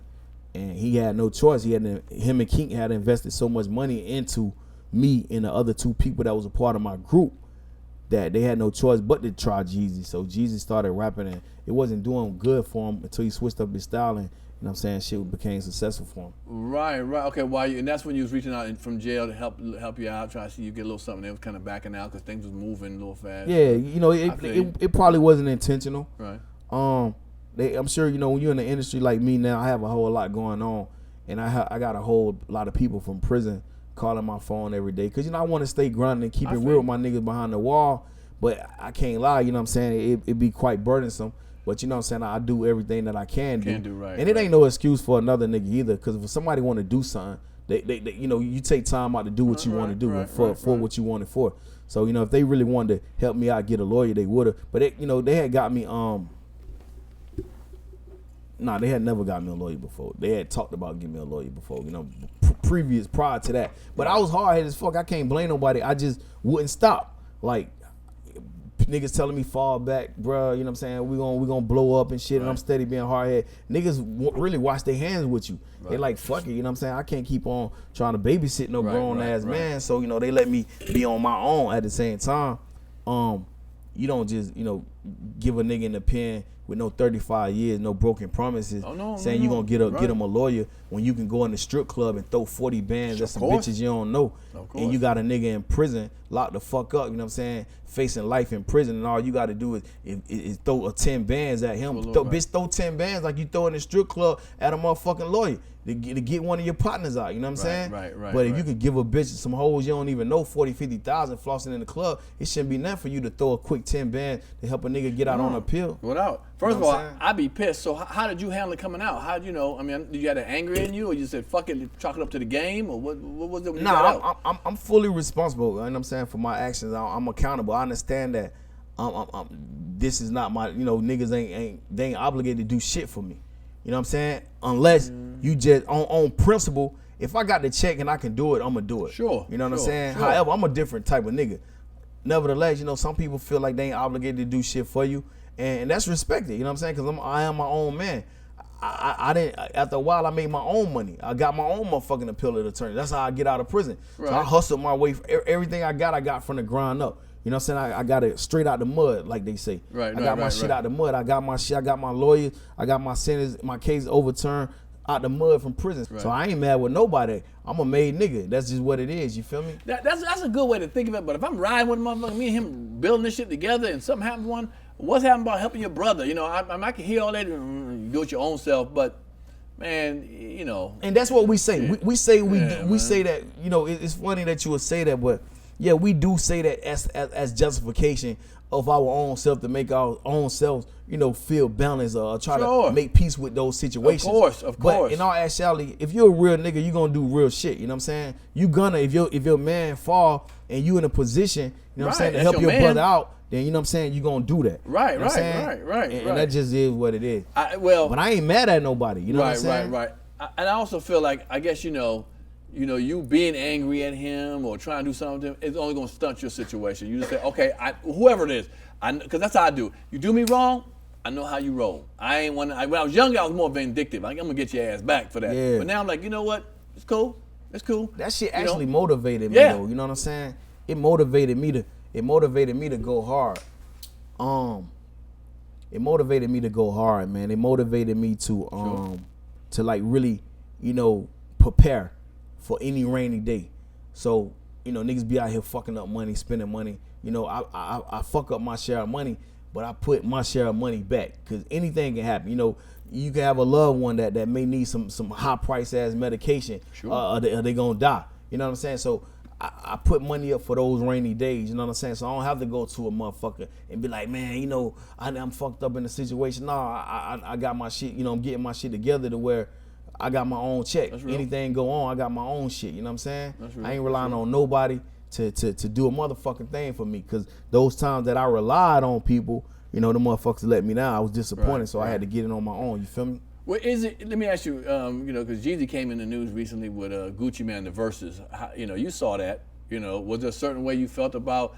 and he had no choice. Him and King had invested so much money into me and the other 2 people that was a part of my group that they had no choice but to try Jeezy. So Jeezy started rapping, and it wasn't doing good for him until he switched up his style, and shit became successful for him. Right. Okay, and that's when you was reaching out from jail to help you out, trying to see you get a little something. They was kind of backing out because things was moving a little fast. Yeah, it probably wasn't intentional. Right. I'm sure, when you're in the industry like me now, I have a whole lot going on, and I got a whole lot of people from prison calling my phone every day, because I want to stay grinding and keep it real with my niggas behind the wall, but I can't lie, it be quite burdensome, but I do everything that I can do. Right, and it ain't no excuse for another nigga either, because if somebody want to do something, they you take time out to do what you want to do and for what you want it for. So if they really wanted to help me out, get a lawyer, they would have, but they had got me they had never got me a lawyer before. They had talked about getting me a lawyer before, prior to that. But I was hard-headed as fuck. I can't blame nobody. I just wouldn't stop. Like, niggas telling me fall back, bro. We gonna blow up and shit, and I'm steady being hard-headed. Niggas really wash their hands with you. They like, fuck it, I can't keep on trying to babysit no grown-ass man. So, they let me be on my own at the same time. You don't just, give a nigga in the pen with no 35 years, no broken promises, saying you gonna get him a lawyer when you can go in the strip club and throw 40 bands at some bitches you don't know, and you got a nigga in prison locked the fuck up, facing life in prison, and all you gotta do is throw 10 bands at him. Bitch, throw 10 bands like you throw in the strip club at a motherfucking lawyer to get one of your partners out, you know what I'm saying? Right. But if you could give a bitch some hoes you don't even know, 40, 50,000 flossing in the club, it shouldn't be nothing for you to throw a quick 10 bands to help a nigga get out on a pill. Without. First of all, I'd be pissed. So how did you handle it coming out? How did did you have that anger in you, or you said fuck it, chalk it up to the game, or what was it when you got out? I'm fully responsible, you know what I'm saying, for my actions. I'm accountable. I understand that this is not my, niggas ain't obligated to do shit for me. You know what I'm saying? Unless you just on principle, if I got the check and I can do it, I'm gonna do it. Sure. You know what I'm saying? Sure. However, I'm a different type of nigga. Nevertheless, some people feel like they ain't obligated to do shit for you, and that's respected. You know what I'm saying? Because I am my own man. I didn't. After a while, I made my own money. I got my own motherfucking appellate attorney. That's how I get out of prison. Right. So I hustled my way. Everything I got from the ground up. You know what I'm saying? I got it straight out the mud, like they say. I got my shit out the mud. I got my shit. I got my lawyers. I got my sentence, my case overturned out the mud from prison. Right. So I ain't mad with nobody. I'm a made nigga. That's just what it is. You feel me? That's a good way to think of it. But if I'm riding with a motherfucker, me and him building this shit together, and something happens to one, what's happening about helping your brother? I can hear all that. You do it your own self, but man, And that's what we say. Yeah. We say we say that. It's funny that you would say that, but yeah, we do say that as justification of our own self, to make our own selves, feel balanced or try to make peace with those situations. Of course. But in all actuality, if you're a real nigga, you're gonna do real shit. You know what I'm saying? You gonna, if your man fall and you in a position, you know what I'm saying, to help your brother out, then you know what I'm saying, you gonna do that. Right, you know right. And that just is what it is. But I ain't mad at nobody. You know what I'm saying? Right. And I also feel like, I guess, you being angry at him or trying to do something, it's only going to stunt your situation. You just say, okay, whoever it is, because that's how I do. You do me wrong, I know how you roll. When I was younger, I was more vindictive. Like, I'm going to get your ass back for that. Yeah. But now I'm like, you know what? It's cool. It's cool. That shit actually motivated me, though. You know what I'm saying? It motivated me to go hard. It motivated me to go hard, man. It motivated me to like really, prepare for any rainy day. So, niggas be out here fucking up money, spending money. I fuck up my share of money, but I put my share of money back, because anything can happen. You can have a loved one that may need some high price ass medication. Sure. Are they gonna die? You know what I'm saying? So I put money up for those rainy days. You know what I'm saying? So I don't have to go to a motherfucker and be like, man, I'm fucked up in the situation. Nah, I got my shit. I'm getting my shit together to where I got my own check. Anything go on, I got my own shit. You know what I'm saying? I ain't relying on nobody to do a motherfucking thing for me, because those times that I relied on people, the motherfuckers let me down. I was disappointed, so I had to get it on my own. You feel me? Well, let me ask you, because Jeezy came in the news recently with Gucci Mane, the Versus. You saw that. Was there a certain way you felt about,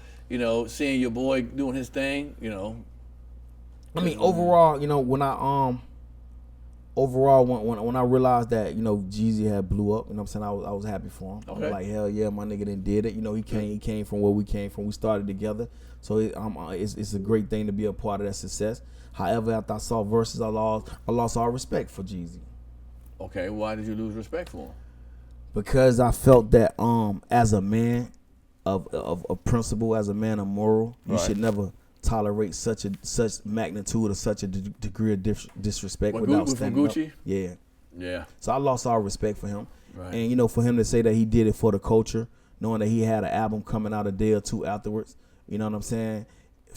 seeing your boy doing his thing? I mean, overall, when I realized that, Jeezy had blew up, you know what I'm saying, I was happy for him. Okay. I was like, hell yeah, my nigga done did it. He came from where we came from. We started together. So it's a great thing to be a part of that success. However, after I saw Versus, I lost all respect for Jeezy. Okay, why did you lose respect for him? Because I felt that as a man of principle, as a man of moral, you should never tolerate such magnitude or such a degree of disrespect without standing up. Gucci? Yeah. So I lost all respect for him. Right. And for him to say that he did it for the culture, knowing that he had an album coming out a day or two afterwards, you know what I'm saying,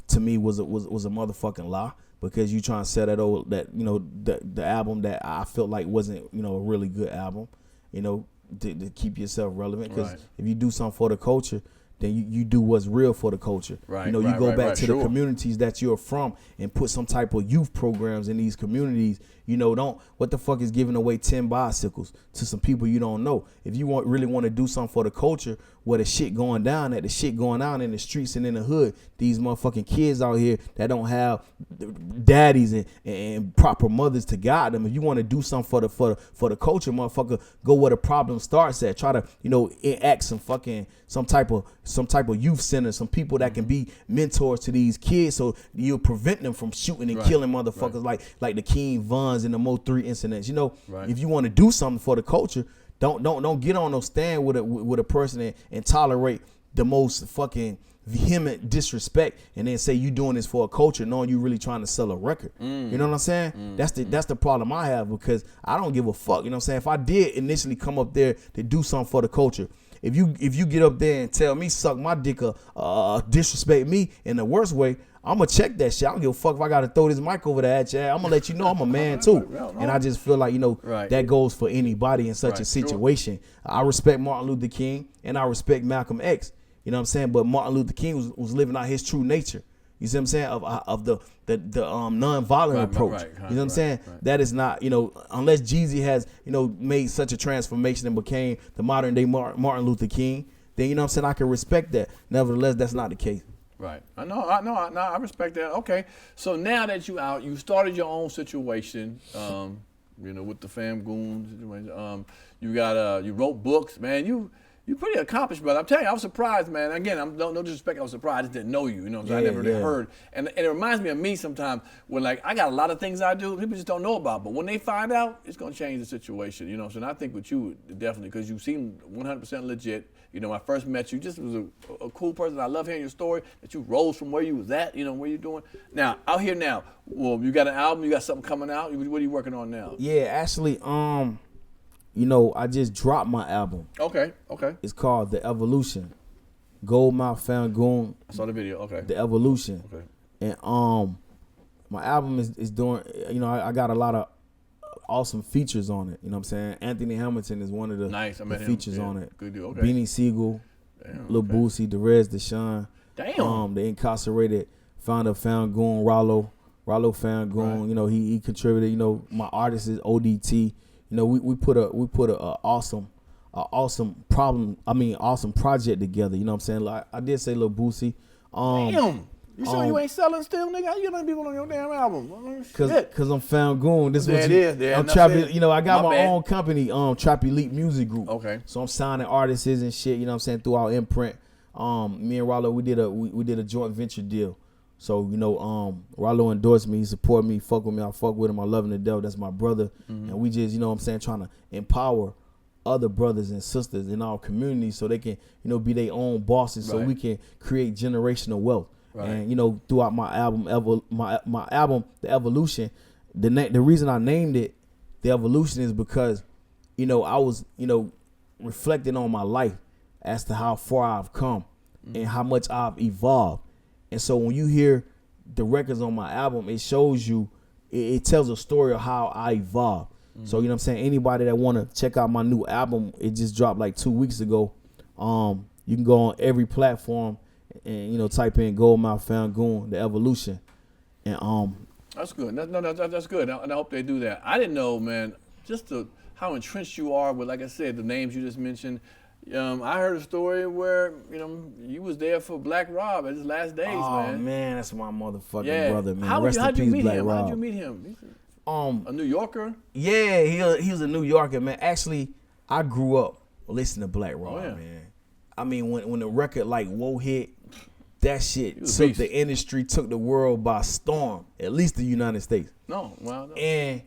to me was a motherfucking lie, because you trying to sell the album that I felt like wasn't a really good album, to keep yourself relevant. Because if you do something for the culture, then you do what's real for the culture. Right. You go back to the communities that you're from and put some type of youth programs in these communities. What the fuck is giving away 10 bicycles to some people you don't know? If you really want to do something for the culture, where the shit going down in the streets and in the hood, these motherfucking kids out here that don't have daddies and proper mothers to guide them. If you want to do something for the culture, motherfucker, go where the problem starts at. Try to enact some type of youth center, some people that can be mentors to these kids, so you'll prevent them from shooting and killing motherfuckers like the King Vons and the Mo 3 incidents. If you want to do something for the culture, don't get on no stand with a person and tolerate the most fucking vehement disrespect and then say you doing this for a culture, knowing you really trying to sell a record. You know what I'm saying? That's the problem I have, because I don't give a fuck. You know what I'm saying? If I did initially come up there to do something for the culture, if you get up there and tell me suck my dick or disrespect me in the worst way, I'm gonna check that shit. I don't give a fuck if I gotta throw this mic over there at you. I'm gonna let you know I'm a man too. And I just feel like that goes for anybody in such a situation. I respect Martin Luther King and I respect Malcolm X. You know what I'm saying? But Martin Luther King was living out his true nature. You see what I'm saying? Of the non-violent approach. You know what I'm saying? That is not, unless Jeezy has, made such a transformation and became the modern day Martin Luther King, then you know what I'm saying, I can respect that. Nevertheless, that's not the case. Right. I respect that. Okay. So now that you out, you started your own situation, with the Fam Goon situation. You wrote books, man. You pretty accomplished, brother. I'm telling you, I was surprised, man. Again, no disrespect, I was surprised. I just didn't know you, I never really heard. And it reminds me of me sometimes when, I got a lot of things I do, people just don't know about. But when they find out, it's going to change the situation, So and I think with you, definitely, because you seem 100% legit. When I first met you, just was a cool person. I love hearing your story, that you rose from where you was at, where you're doing. Now, out here now, well, you got an album, you got something coming out. What are you working on now? Yeah, actually, I just dropped my album. Okay. It's called The Evolution. Goldmouf, Fam Goon. I saw the video. Okay. The Evolution. Okay. And my album is doing. I got a lot of awesome features on it. You know what I'm saying? Anthony Hamilton is one of the features on it. Good dude. Okay. Beanie Siegel, Lil Boosie, Derez Deshaun. Damn. The incarcerated founder of Fam Goon, Rollo Fam Goon. Right. He contributed. My artist is ODT. We put a awesome awesome project together. You know what I'm saying? Like I did say Lil Boosie. Damn. You sure you ain't selling still, nigga? How you getting people on your damn album? Cause I'm Fam Goon. This there what it is. There. I'm Trappy. You know, I got my bad. own company, Trap Elite Music Group. Okay. So I'm signing artists and shit. You know what I'm saying, through our imprint. Me and Rollo, we did a joint venture deal. So you know, Rollo endorsed me, he support me, fuck with me, I fuck with him, I love him to death. That's my brother, and we just, you know what I'm saying, trying to empower other brothers and sisters in our community so they can, you know, be their own bosses, so we can create generational wealth. Right. And you know, throughout my album, my album, The Evolution, the reason I named it The Evolution is because, you know, I was, you know, reflecting on my life as to how far I've come and how much I've evolved. And so when you hear the records on my album, it shows you, it tells a story of how I evolved. So, you know what I'm saying? Anybody that want to check out my new album, it just dropped like 2 weeks ago. You can go on every platform and, you know, type in Goldmouf Fam Goon, The Evolution. And that's good. That's good. And I hope they do that. I didn't know, man, just how entrenched you are with, like I said, the names you just mentioned. I heard a story where, you know, you was there for Black Rob at his last days, man. Oh man, that's my motherfucking brother, man. How'd you meet him? How'd you meet him? A New Yorker? Yeah, he was a New Yorker, man. Actually, I grew up listening to Black Rob, man. I mean, when the record like Whoa hit, that shit took the industry, took the world by storm, at least the United States. No. And,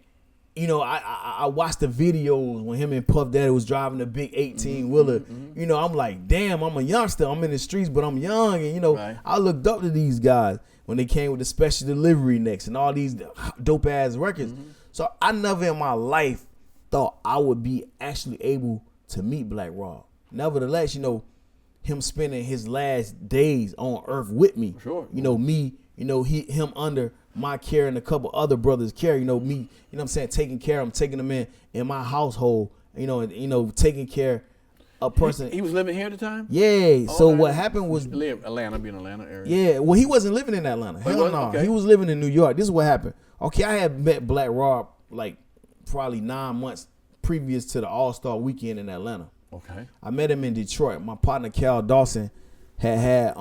you know, I watched the videos when him and Puff Daddy was driving the big 18-wheeler. You know, I'm like, damn, I'm a youngster. I'm in the streets, but I'm young. And, you know, I looked up to these guys when they came with the Special Delivery Necks and all these dope-ass records. So I never in my life thought I would be actually able to meet Black Rob. Nevertheless, you know, him spending his last days on earth with me. Sure. You know, me, you know, him under my care and a couple other brothers' care, you know, me, you know what I'm saying, taking care of him, taking him in my household, you know, taking care of a person. He was living here at the time? Yeah. Oh, so what happened was Atlanta, being Atlanta area. Yeah, well, he wasn't living in Atlanta. Hell no. Okay. He was living in New York. This is what happened. Okay, I had met Black Rob like probably 9 months previous to the All-Star weekend in Atlanta. Okay. I met him in Detroit. My partner Cal Dawson had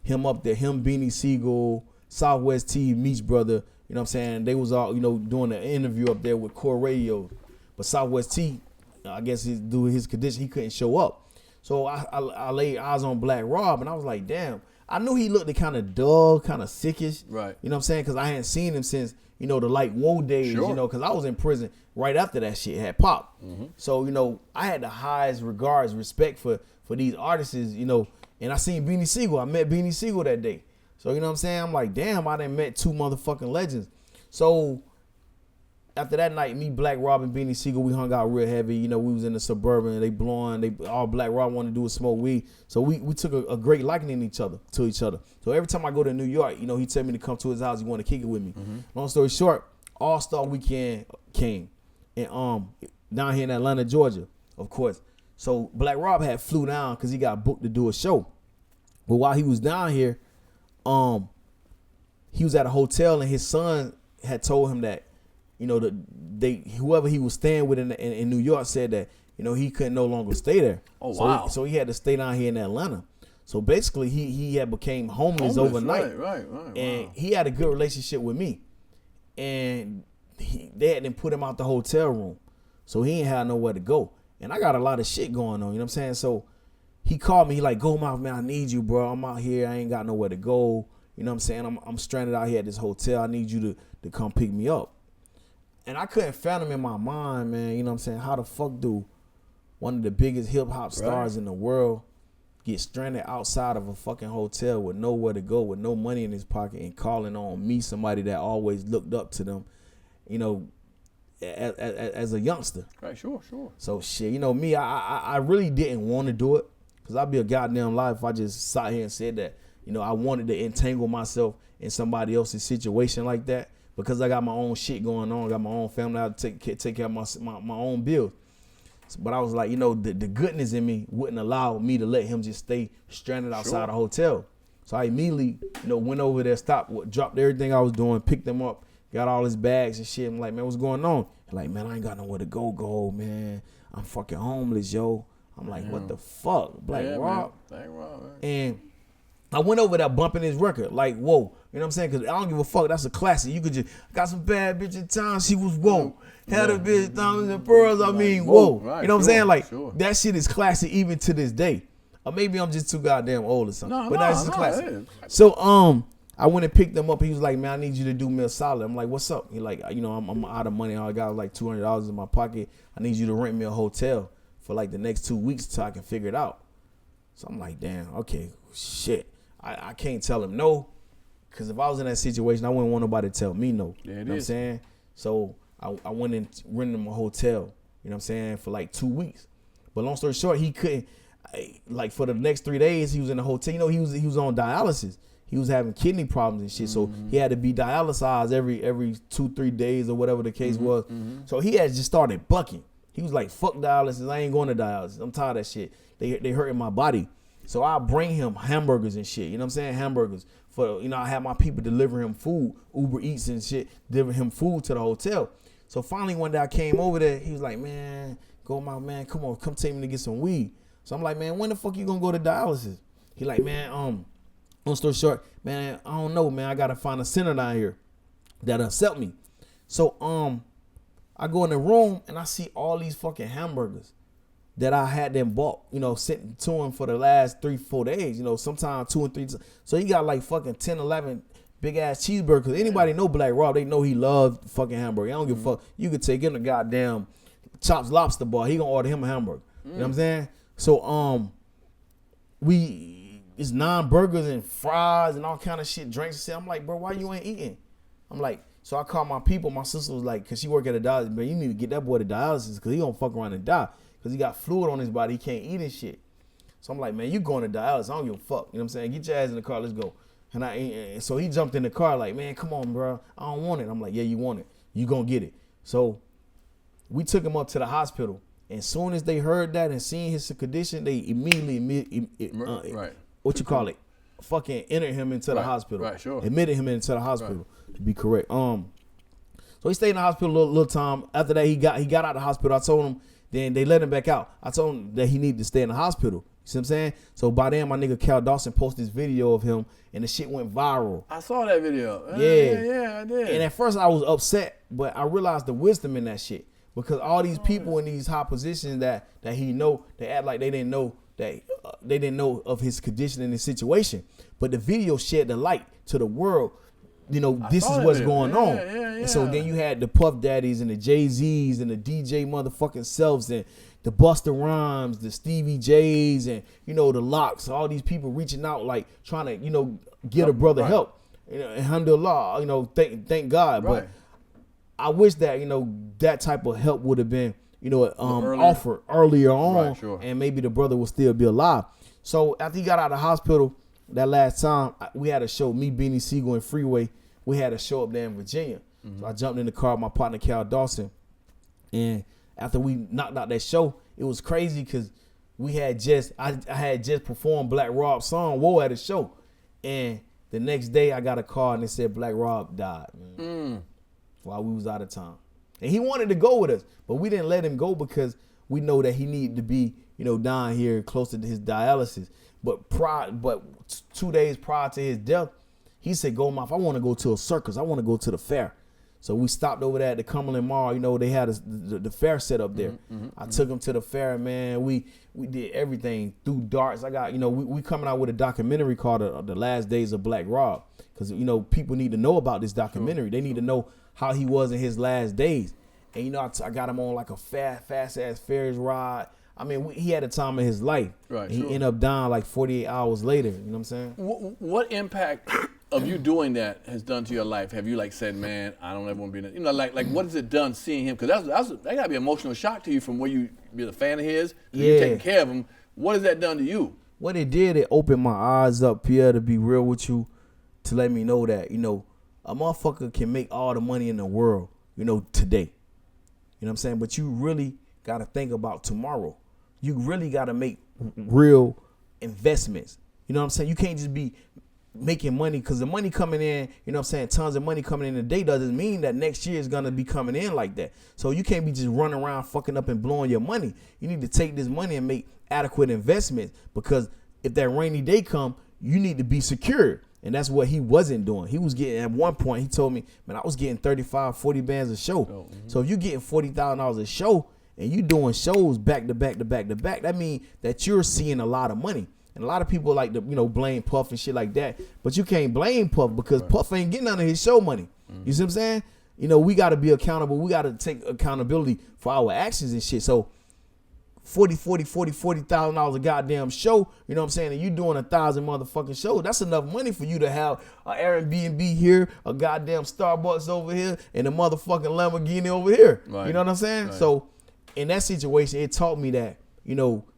him up there, him, Beanie Siegel, Southwest T, Meech's brother, you know what I'm saying? They was all, you know, doing an interview up there with Core Radio. But Southwest T, I guess due to his condition, he couldn't show up. So I laid eyes on Black Rob, and I was like, damn. I knew he looked kind of dull, kind of sickish. Right. You know what I'm saying? Because I hadn't seen him since, you know, the like Whoa days, you know, because I was in prison right after that shit had popped. So, you know, I had the highest regards, respect for these artists, you know, and I seen Beanie Siegel. I met Beanie Siegel that day. So, you know what I'm saying? I'm like, damn, I done met two motherfucking legends. So, after that night, me, Black Rob, and Beanie Siegel, we hung out real heavy. You know, we was in the Suburban, they blowing, all Black Rob wanted to do was smoke weed. So we took a great liking to each other. So every time I go to New York, you know, he tell me to come to his house, he want to kick it with me. Long story short, All-Star Weekend came. And down here in Atlanta, Georgia, of course. So Black Rob had flew down because he got booked to do a show. But while he was down here, he was at a hotel, and his son had told him that, you know, whoever he was staying with in New York said that, you know, he couldn't no longer stay there. Oh, wow. So he had to stay down here in Atlanta. So basically, he had became homeless overnight. Right. And he had a good relationship with me. And they had to put him out the hotel room. So he ain't had nowhere to go. And I got a lot of shit going on, you know what I'm saying? So he called me, he like, Goldmouf, man, I need you, bro. I'm out here. I ain't got nowhere to go. You know what I'm saying? I'm stranded out here at this hotel. I need you to come pick me up. And I couldn't fathom in my mind, man, you know what I'm saying? How the fuck do one of the biggest hip-hop stars in the world get stranded outside of a fucking hotel with nowhere to go, with no money in his pocket, and calling on me, somebody that always looked up to them, you know, as a youngster. Right, sure. So, shit, you know, me, I really didn't want to do it, because I'd be a goddamn lie if I just sat here and said that, you know, I wanted to entangle myself in somebody else's situation like that. Because I got my own shit going on, I got my own family, I take care of my own bills. But I was like, you know, the goodness in me wouldn't allow me to let him just stay stranded outside a hotel. So I immediately, you know, went over there, dropped everything I was doing, picked him up, got all his bags and shit. I'm like, man, what's going on? Like, man, I ain't got nowhere to go, man. I'm fucking homeless, yo. I'm like, what the fuck? Black Rob? Black Rob, man. And I went over there bumping his record. Like, whoa. You know what I'm saying? Because I don't give a fuck. That's a classic. You could just, got some bad bitch in town. She was whoa. Had a bitch, diamonds and pearls. I mean, whoa. Right, you know what I'm saying? Like, that shit is classic even to this day. Or maybe I'm just too goddamn old or something. But that's just classic. So, I went and picked him up. He was like, man, I need you to do me a solid. I'm like, what's up? He like, you know, I'm out of money. I got like $200 in my pocket. I need you to rent me a hotel for like the next 2 weeks so I can figure it out. So I'm like, damn, okay, shit. I can't tell him no, because if I was in that situation, I wouldn't want nobody to tell me no. Yeah, you know what I'm saying? So I went and rented him a hotel, you know what I'm saying, for like 2 weeks. But long story short, he couldn't, like for the next 3 days, he was in the hotel. You know, he was on dialysis. He was having kidney problems and shit, so he had to be dialyzed every 2-3 days or whatever the case was. So he had just started bucking. He was like, fuck dialysis, I ain't going to dialysis. I'm tired of that shit. They hurting my body. So I bring him hamburgers and shit, you know what I'm saying? Hamburgers. For, you know, I had my people deliver him food, Uber Eats and shit, deliver him food to the hotel. So finally one day I came over there, he was like, man, man, come on, come take me to get some weed. So I'm like, man, when the fuck you gonna go to dialysis? He like, man, long story short, man, I don't know, man. I gotta find a center down here that'll accept me. So I go in the room and I see all these fucking hamburgers that I had them bought, you know, sent to him for the last 3-4 days, you know, sometimes 2 and 3. So he got like fucking 10, 11 big ass cheeseburgers. Anybody know Black Rob, they know he loved fucking hamburger. I don't give a fuck. You could take him to goddamn Chops Lobster Bar. He gonna order him a hamburger. You know what I'm saying? So it's 9 burgers and fries and all kind of shit, drinks and shit. I'm like, bro, why you ain't eating? I'm like, so I called my people. My sister was like, cause she work at a dialysis, but you need to get that boy to dialysis cause he gonna fuck around and die. Cause he got fluid on his body, he can't eat and shit. So I'm like, man, you going to dialysis, I don't give a fuck. You know what I'm saying? Get your ass in the car, let's go. And so he jumped in the car like, man, come on, bro. I don't want it. I'm like, yeah, you want it. You gonna get it. So we took him up to the hospital. And as soon as they heard that and seen his condition, they immediately, what you call it, fucking entered him into the hospital. Right, sure. Admitted him into the hospital, to be correct. So he stayed in the hospital a little time. After that, he got out of the hospital. I told him, then they let him back out. I told him that he needed to stay in the hospital. You see what I'm saying? So by then, my nigga Cal Dawson posted this video of him, and the shit went viral. I saw that video. Yeah, I did. And at first, I was upset, but I realized the wisdom in that shit. Because all these people in these high positions that he know, they act like they didn't know that they didn't know of his condition and his situation. But the video shed the light to the world. You know, this is what's going on. And so then you had the Puff Daddies and the Jay-Z's and the DJ motherfucking selves and the Busta Rhymes, the Stevie J's and, you know, the Locks, all these people reaching out like trying to, you know, get a brother help. You know, alhamdulillah, you know, thank God. But I wish that, you know, that type of help would have been, you know, offered earlier on, and maybe the brother would still be alive. So after he got out of the hospital that last time, we had a show, me, Beanie Siegel, and Freeway. We had a show up there in Virginia. So I jumped in the car with my partner, Cal Dawson. And after we knocked out that show, it was crazy because I had just performed Black Rob's song, Whoa, at a show. And the next day I got a call and they said Black Rob died, man. While we was out of town. And he wanted to go with us, but we didn't let him go because we know that he needed to be, you know, down here closer to his dialysis. But 2 days prior to his death, he said, Goldmouf, I want to go to a circus. I want to go to the fair. So we stopped over there at the Cumberland Mall. You know, they had the fair set up there. I took him to the fair, man. We did everything through darts. I got, you know, we coming out with a documentary called The Last Days of Black Rob. Because, you know, people need to know about this documentary. They need to know how he was in his last days. And, you know, I got him on like a fast-ass Ferris ride. I mean, he had a time of his life. Right. He ended up dying like 48 hours later. You know what I'm saying? What impact of you doing that has done to your life? Have you like said, man, I don't ever want to be in that? You know, like what has it done seeing him? Because that got to be an emotional shock to you from where you're a fan of his, you're taking care of him. What has that done to you? What it did, it opened my eyes up, Pierre, to be real with you, to let me know that, you know, a motherfucker can make all the money in the world, you know, today. You know what I'm saying? But you really got to think about tomorrow. You really got to make real investments. You know what I'm saying? You can't just be making money, because the money coming in, you know what I'm saying, tons of money coming in a day doesn't mean that next year is going to be coming in like that. So you can't be just running around fucking up and blowing your money. You need to take this money and make adequate investments, because if that rainy day come, you need to be secure. And that's what he wasn't doing. He was getting, at one point, he told me, man, I was getting 35, 40 bands a show. Oh, so if you're getting $40,000 a show and you doing shows back to back to back to back, that means that you're seeing a lot of money. And a lot of people like to, blame Puff and shit like that. But you can't blame Puff, because Puff ain't getting none of his show money. You see what I'm saying? We got to be accountable. We got to take accountability for our actions and shit. So $40,000 a goddamn show, you know what I'm saying? And you doing 1,000 motherfucking shows. That's enough money for you to have an Airbnb here, a goddamn Starbucks over here, and a motherfucking Lamborghini over here. Right. You know what I'm saying? Right. So in that situation, it taught me that,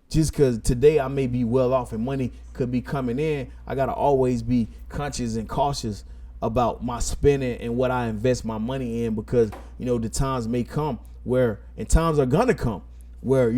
just because today I may be well off and money could be coming in, I got to always be conscious and cautious about my spending and what I invest my money in, because, the times may come where, and times are going to come where,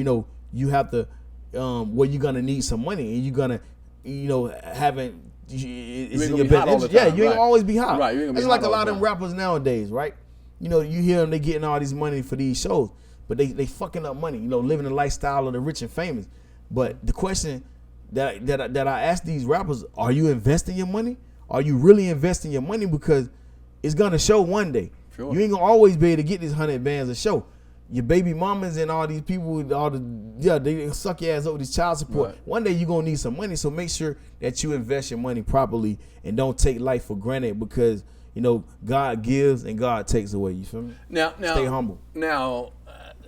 you have to, where you're going to need some money, and you're going to, it's in your best interest. Yeah, you ain't gonna always be hot. Right, it's like a lot of rappers nowadays, right? You hear them, they getting all this money for these shows, but they fucking up money, living the lifestyle of the rich and famous. But the question that I ask these rappers, are you investing your money? Are you really investing your money? Because it's gonna show one day. Sure. You ain't gonna always be able to get this 100 bands a show. Your baby mamas and all these people, they suck your ass over this child support. Right. One day you're gonna need some money, so make sure that you invest your money properly and don't take life for granted, because God gives and God takes away. You feel me? Now stay humble. Now,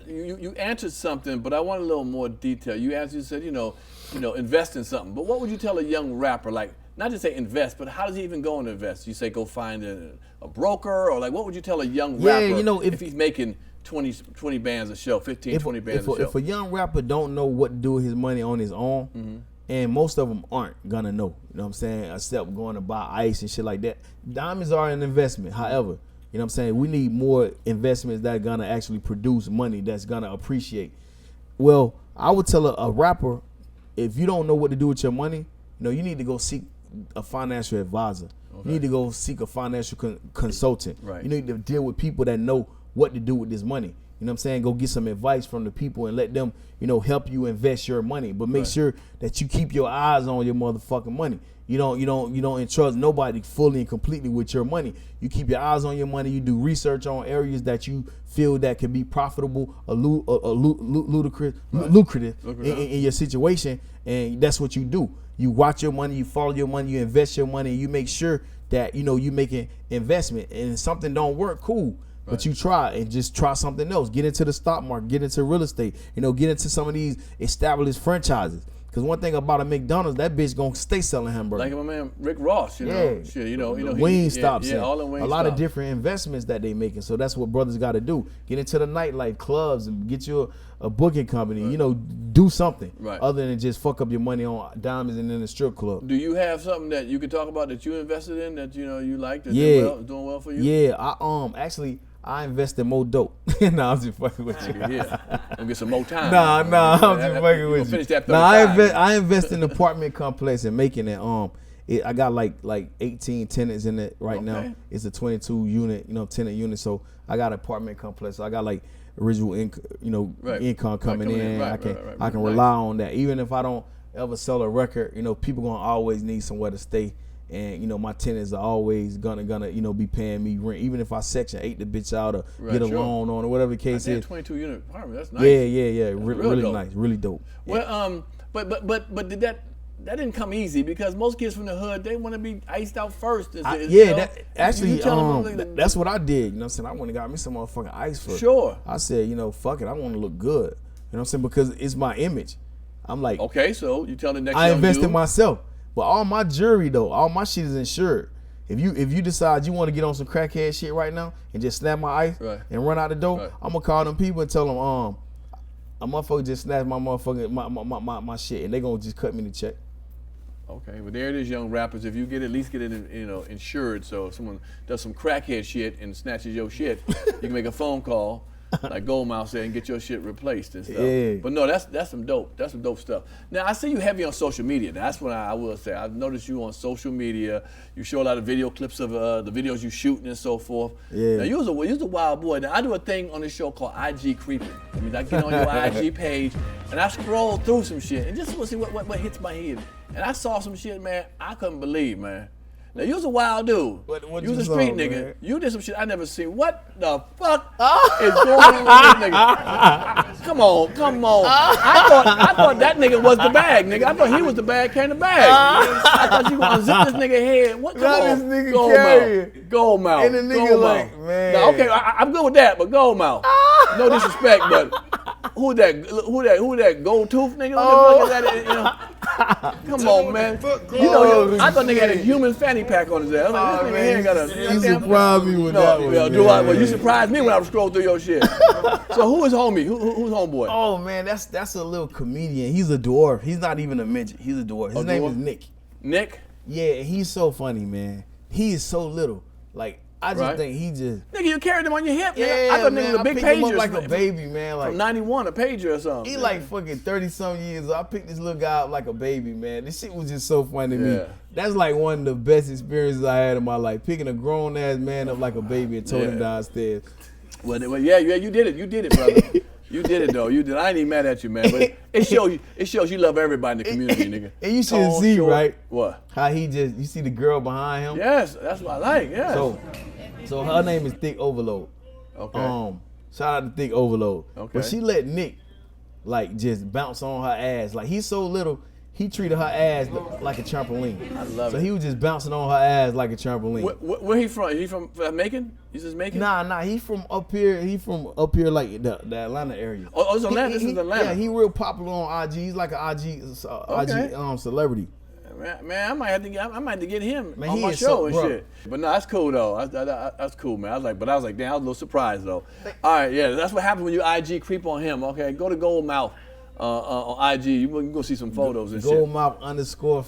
you answered something, but I want a little more detail. You said, invest in something. But what would you tell a young rapper, like, not just say invest, but how does he even go and invest? You say go find a broker, or like, what would you tell a young rapper if he's making 20 bands a show, 20 bands a show? If a young rapper don't know what to do with his money on his own, and most of them aren't gonna know, you know what I'm saying, except going to buy ice and shit like that. Diamonds are an investment. However, you know what I'm saying, we need more investments that are gonna actually produce money that's gonna appreciate. Well, I would tell a rapper, if you don't know what to do with your money, you need to go seek a financial advisor. Okay. You need to go seek a financial consultant. Right. You need to deal with people that know what to do with this money. You know what I'm saying? Go get some advice from the people and let them, help you invest your money. But make sure that you keep your eyes on your motherfucking money. You don't entrust nobody fully and completely with your money. You keep your eyes on your money. You do research on areas that you feel that could be profitable or lucrative in your situation, and that's what you do. You watch your money, you follow your money, you invest your money, and you make sure that you making investment. And if something don't work, cool. But you try and just try something else. Get into the stock market, get into real estate, get into some of these established franchises. Because one thing about a McDonald's, that bitch gonna stay selling hamburgers. Like my man Rick Ross, Wing stops. All in Wing. A lot of different investments that they making. So that's what brothers got to do. Get into the nightlife clubs and get you a booking company. Right. Do something other than just fuck up your money on diamonds and in the strip club. Do you have something that you could talk about that you invested in that you like that doing well for you? Yeah, I invest in more dope. Nah, I'm just fucking with you. Gonna get some more time. Nah, I'm just fucking with you. Finish that I invest in an apartment complex and making it. I got like 18 tenants in it right now. It's a 22 unit, tenant unit. So I got an apartment complex. So I got like original income coming in. I can rely on that. Even if I don't ever sell a record, people gonna always need somewhere to stay. And my tenants are always gonna be paying me rent, even if I Section 8 the bitch out or get a loan on or whatever the case is. 22 unit apartment, that's nice. Yeah, really dope. Nice, really dope. Well, but did that didn't come easy, because most kids from the hood, they want to be iced out first. That's what I did. You know what I'm saying? I went and got me some motherfucking ice first. Sure. I said, fuck it, I want to look good. You know what I'm saying? Because it's my image. I'm like, okay, so you tell the next. I invest in myself. But all my jewelry though, all my shit is insured. If you decide you want to get on some crackhead shit right now and just snap my ice and run out the door, I'm gonna call them people and tell them, a motherfucker just snatched my motherfucking my shit, and they gonna just cut me the check. Okay, well there it is, young rappers. If you at least get it insured, so if someone does some crackhead shit and snatches your shit, you can make a phone call like Goldmouf said, and get your shit replaced and stuff. Yeah. But no, that's some dope stuff. Now I see you heavy on social media. That's what I will say. I've noticed you on social media. You show a lot of video clips of the videos you shooting and so forth. Yeah. Now you was a wild boy. Now I do a thing on this show called IG creeping. I mean, I get on your IG page and I scroll through some shit and just to see what hits my head. And I saw some shit, man, I couldn't believe, man. Now you was a wild dude. What you was you a saw, street nigga. man? You did some shit I never seen. What the fuck is going on with this nigga? Come on. I thought that nigga was the bag, nigga. I thought he was the bag, carrying the bag. I thought you gonna unzip this nigga head. What? Come on. This nigga carrying. Goldmouf. And the nigga like, man. Now, okay, I'm good with that, but Goldmouf. No disrespect, but who that gold tooth nigga? What the fuck is that? You know? Come on, man. You know, I thought nigga had a human fanny pack on his ass. I'm like, this nigga here ain't got a. You surprised me with that one. Well, you surprised me when I was scrolling through your shit. So who is homie? Who's homeboy? Oh man, that's a little comedian. He's a dwarf. He's not even a midget. He's a dwarf. His name is Nick. Nick? Yeah, he's so funny, man. He is so little. Like I just think he just. Nigga, you carried him on your hip, yeah, man. I thought man, nigga was a big I picked him pager. up like a baby, man. Like from 91, a pager or something. He like fucking 30-some years old. I picked this little guy up like a baby, man. This shit was just so funny to me. That's like one of the best experiences I had in my life. Picking a grown ass man up like a baby and toting him downstairs. Well, yeah, you did it. You did it, brother. You did it though. You did. I ain't even mad at you, man. But it shows you love everybody in the community, nigga. And you should see, right? What? How you see the girl behind him? Yes, that's what I like. Yeah. So her name is Thick Overload. Okay. Shout out to Thick Overload. Okay. But she let Nick like just bounce on her ass. Like he's so little, he treated her ass like a trampoline. I love it. So he was just bouncing on her ass like a trampoline. Where he from? He from Macon? He's just Macon? Nah. He from up here. He from up here like the Atlanta area. Oh, it's Atlanta. This is Atlanta. Yeah, he real popular on IG. He's like an IG celebrity. Man, I might have to get him man, on my show and shit. But no, that's cool though. That's cool, man. I was like, damn, I was a little surprised though. All right, yeah, that's what happens when you IG creep on him. Okay, go to Goldmouf on IG. You can go see some photos and shit. Goldmouf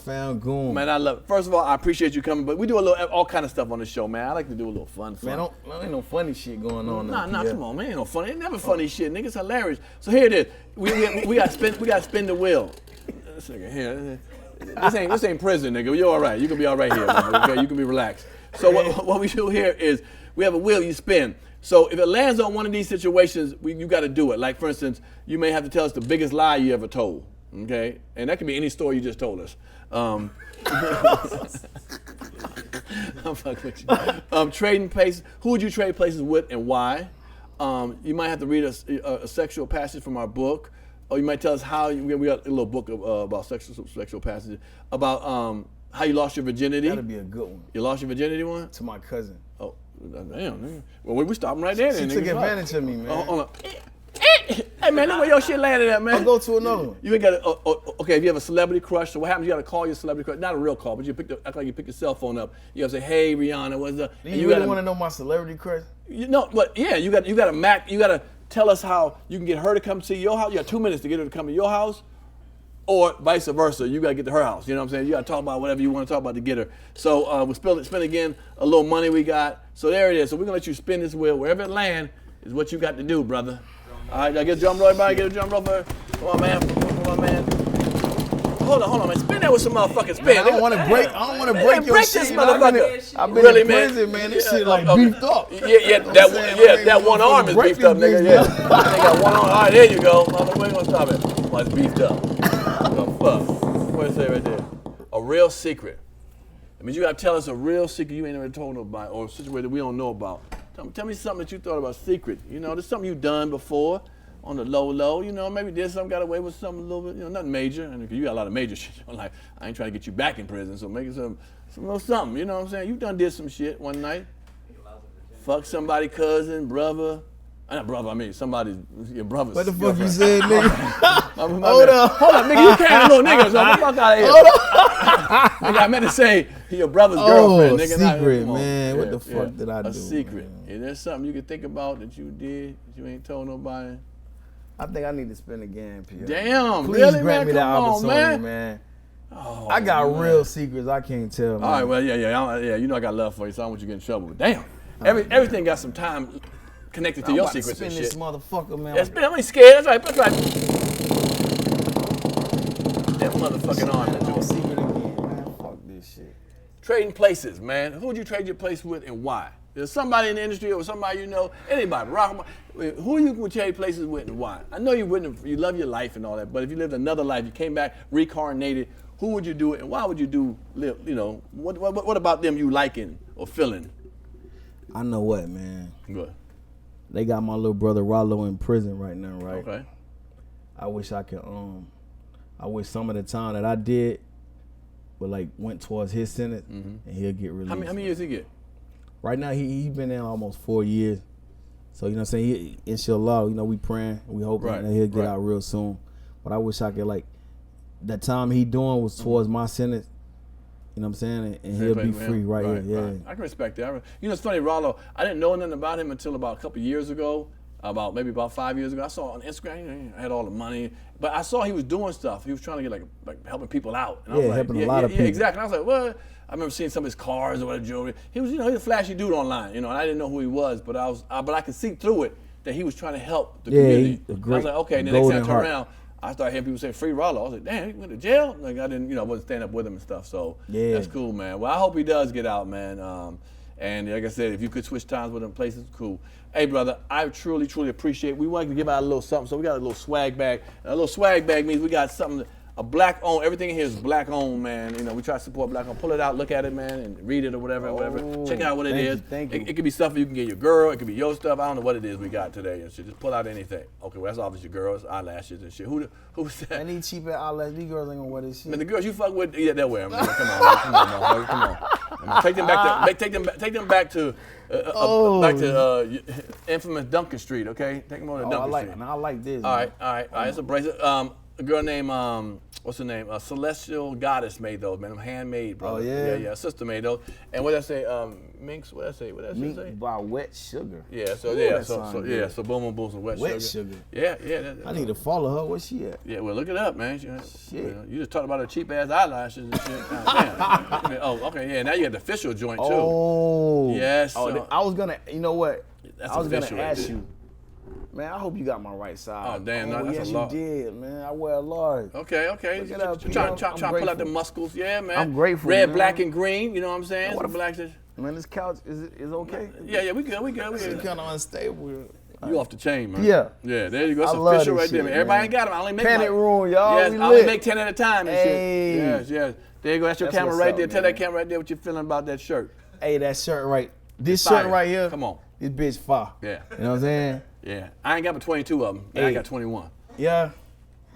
_Fam Goon. Man, I love it. First of all, I appreciate you coming, but we do all kind of stuff on the show, man. I like to do a little fun. Man, ain't no funny shit going on. Nah, come on, man. Ain't no funny. Ain't never funny shit, nigga. It's hilarious. So here it is. We got to spin the wheel. This nigga here. This ain't prison, nigga. You're all right. You can be all right here, man, okay? You can be relaxed. So what we do here is we have a wheel you spin. So if it lands on one of these situations, you got to do it. Like, for instance, you may have to tell us the biggest lie you ever told, okay? And that can be any story you just told us. I'm fucking with you. Trading places. Who would you trade places with and why? You might have to read a sexual passage from our book. Or you might tell us how we got a little book about sexual passages about how you lost your virginity. That'd be a good one. You lost your virginity one? To my cousin. Oh, damn. Well, we stopping right there. She took advantage of me, man. Hold on. Hey man, look where your shit landed at, man. I'll go to another one. You ain't got okay. If you have a celebrity crush, so what happens? You got to call your celebrity crush, not a real call, but you act like you pick your cell phone up. You got to say, "Hey, Rihanna, what's up?" Do you really want to know my celebrity crush? You know, but yeah, you got to tell us how you can get her to come to your house. You got 2 minutes to get her to come to your house, or vice versa. You got to get to her house. You know what I'm saying? You got to talk about whatever you want to talk about to get her. So we'll spend again a little money we got. So there it is. So we're gonna let you spin this wheel. Wherever it land is what you got to do, brother. All right, I get a drum roll, everybody. Get a drum roll for come on, man. Hold on, man. Spin that with some motherfucking spin. Man, I don't want to break your break shit. this motherfucker. I've been in prison, man. This shit like beefed up. That one arm is beefed up, nigga. Yeah, they got one arm. All right, there you go. We ain't gonna stop it. Well, it's beefed up. Oh, fuck. What does it say right there? A real secret. I mean, you gotta tell us a real secret you ain't never told nobody, or a situation that we don't know about. Tell me something that you thought about secret. You know, there's something you done before on the low. You know, maybe did something, got away with something a little bit. You know, nothing major. And you got a lot of major shit. Like, I ain't trying to get you back in prison, so make it some little something. You know what I'm saying? You did some shit one night. Fuck somebody, cousin, brother. Not brother, I mean somebody's your brother's. What the fuck you said, nigga? Hold up, nigga. You can't little nigga. So get the fuck out of here. Hold up. Nigga, I meant to say your brother's girlfriend. Nigga, secret, man. What the fuck did I do? A secret. Is there something you can think about that you did that you ain't told nobody? I think I need to spin again, Pierre. Damn, please really, grant me that opportunity, man. Man. Oh, I got real secrets I can't tell. Man. All right, well, yeah. You know I got love for you, so I don't want you to get in trouble. But damn, everything got some time connected to your secrets spin and this shit. motherfucker, man. Yeah, spin. I ain't scared. That's right. That motherfucking arm. Man, secret again, man. Fuck this shit. Trading places, man. Who would you trade your place with and why? There's somebody in the industry or somebody you know, anybody, who you would trade places with and why? I know you wouldn't, you love your life and all that, but if you lived another life, you came back, reincarnated, who would you do it and why would you live, you know, what about them you liking or feeling? I know what, man. Good. They got my little brother Rollo in prison right now, right? Okay. I wish I could, I wish some of the time that I did would like went towards his sentence and he'll get released. How many years he get? Right now, he been in almost 4 years. So, you know what I'm saying? Inshallah, you know, we praying, we hoping that he'll get out real soon. But I wish I could, like, that time he doing was towards my sentence, you know what I'm saying? And he'll be free here, yeah. Right. I can respect that. You know, it's funny, Rollo, I didn't know nothing about him until about a couple years ago, maybe about 5 years ago. I saw on Instagram, you know, he had all the money, but I saw he was doing stuff. He was trying to get, like helping people out. And I was like, helping a lot of people. Yeah, exactly. I was like, what? I remember seeing some of his cars or whatever jewelry. He was, you know, he's a flashy dude online, you know, and I didn't know who he was, but I could see through it that he was trying to help the community. I was like, okay, and the next time I turned around, I started hearing people say free Rollo. I was like, damn, he went to jail? Like I didn't, you know, I wasn't standing up with him and stuff. So that's cool, man. Well, I hope he does get out, man. And like I said, if you could switch times with him places, cool. Hey, brother, I truly, truly appreciate it. We wanted to give out a little something, so we got a little swag bag. A little swag bag means we got something, a black owned, everything in here is black owned, man. You know, we try to support black owned. Pull it out, look at it, man, and read it or whatever, Check out what it is. Thank you. It could be stuff you can get your girl, it could be your stuff. I don't know what it is we got today and shit. Just pull out anything. Okay, well, that's obviously your girls, eyelashes and shit. Who's that? I need cheap eyelashes. These girls ain't gonna wear this shit. Man, the girls you fuck with, yeah, they'll wear them. Come on, come on. I mean, take them back to, take them back to infamous Duncan Street, okay? Take them on to Duncan Street. I like this. All right. It's a bracelet. A girl named what's her name? Celestial Goddess made those, man. I'm handmade, bro. Oh yeah. Yeah. Sister made those. And what did I say? Minx. What did I say? What did I say? By Wet Sugar. Yeah. So So boom, some wet sugar. Yeah. I need to follow her. Where's she at? Yeah. Well, look it up, man. Shit. You just talked about her cheap ass eyelashes and shit. Damn. Oh, okay. Yeah. Now you got the official joint too. Oh. Yes. I was gonna. You know what? That's I was gonna official ask you. Man, I hope you got my right side. Oh damn, no, that's yes, a lot. You did, man. I wear a large. Okay. Look it up, Trying to pull out the muscles, yeah, man. I'm grateful. Red, man. black, and green. You know what I'm saying? What black? Man, this couch is okay. Yeah, we good. It's kind of unstable. You off the chain, man. Yeah. Yeah, there you go. That's I love official this right there, shit, man. Everybody man. ain't got them. I only make Panic room, y'all. Yes, we I only lit. make 10 at a time and shit. Yes. There you go. That's your camera what's right up, there. Tell man. that camera right there what you're feeling about that shirt. Hey, that shirt right. This Fire. shirt right here. Come on. This bitch fire. Yeah. You know what I'm saying? Yeah. I ain't got but 22 of them. But I got 21. Yeah.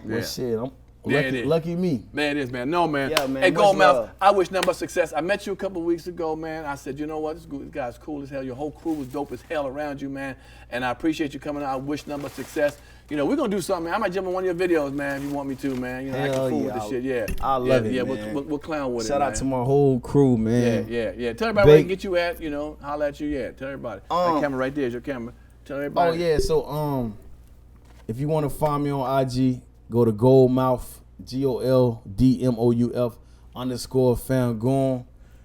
Well, Yeah. shit. I'm Yeah, it is. lucky me. Man, it is, man. No, man. Yeah, man. Hey, Much Goldmouf, love. I wish nothing but success. I met you a couple of weeks ago, man. I said, you know what? This guy's cool as hell. Your whole crew was dope as hell around you, man. And I appreciate you coming out. I wish nothing but success. You know, we're going to do something, man. I might jump in one of your videos, man, if you want me to, man. You know, Hell act a fool yeah. with this shit. Yeah. I love it, Yeah, man. we'll clown with it, Shout man. out to my whole crew, man. Yeah. Tell everybody where they can get you at, you know, holla at you. Yeah, tell everybody. That camera right there is your camera. Tell everybody. Oh, yeah. So, if you want to find me on IG, go to Goldmouf, GOLDMOUF _ Fam Goon. You know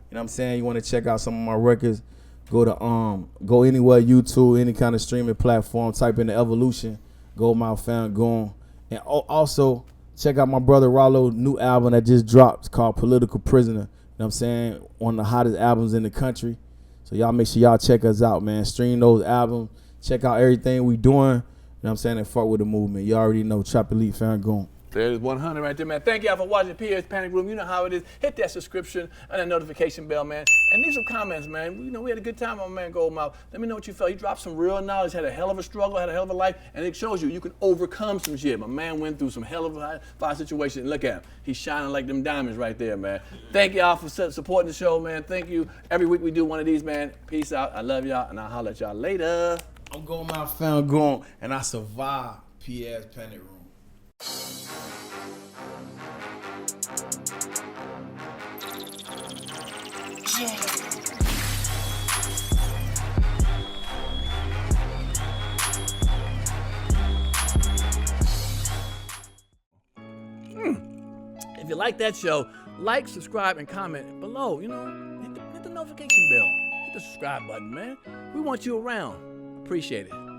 what I'm saying? You want to check out some of my records, go anywhere, YouTube, any kind of streaming platform, type in the Evolution, Goldmouf Fam Goon. And also check out my brother Rollo's new album that just dropped. It's called Political Prisoner. You know what I'm saying? One of the hottest albums in the country. So y'all make sure y'all check us out, man. Stream those albums. Check out everything we doing. You know what I'm saying? And fuck with the movement. You already know Trap Elite Fam Goon. There's 100 right there, man. Thank y'all for watching Pierre's Panic Room. You know how it is. Hit that subscription and that notification bell, man. And leave some comments, man. You know, we had a good time on man Goldmouf. Let me know what you felt. He dropped some real knowledge, had a hell of a struggle, had a hell of a life, and it shows you can overcome some shit. My man went through some hell of a fire situation. Look at him. He's shining like them diamonds right there, man. Thank y'all for supporting the show, man. Thank you. Every week we do one of these, man. Peace out. I love y'all, and I'll holler at y'all later. I'm Goldmouf Fam Goon, and I survived Pierre's Panic Room. If you like that show, like, subscribe, and comment below. You know, hit the notification bell. Hit the subscribe button, man. We want you around. Appreciate it.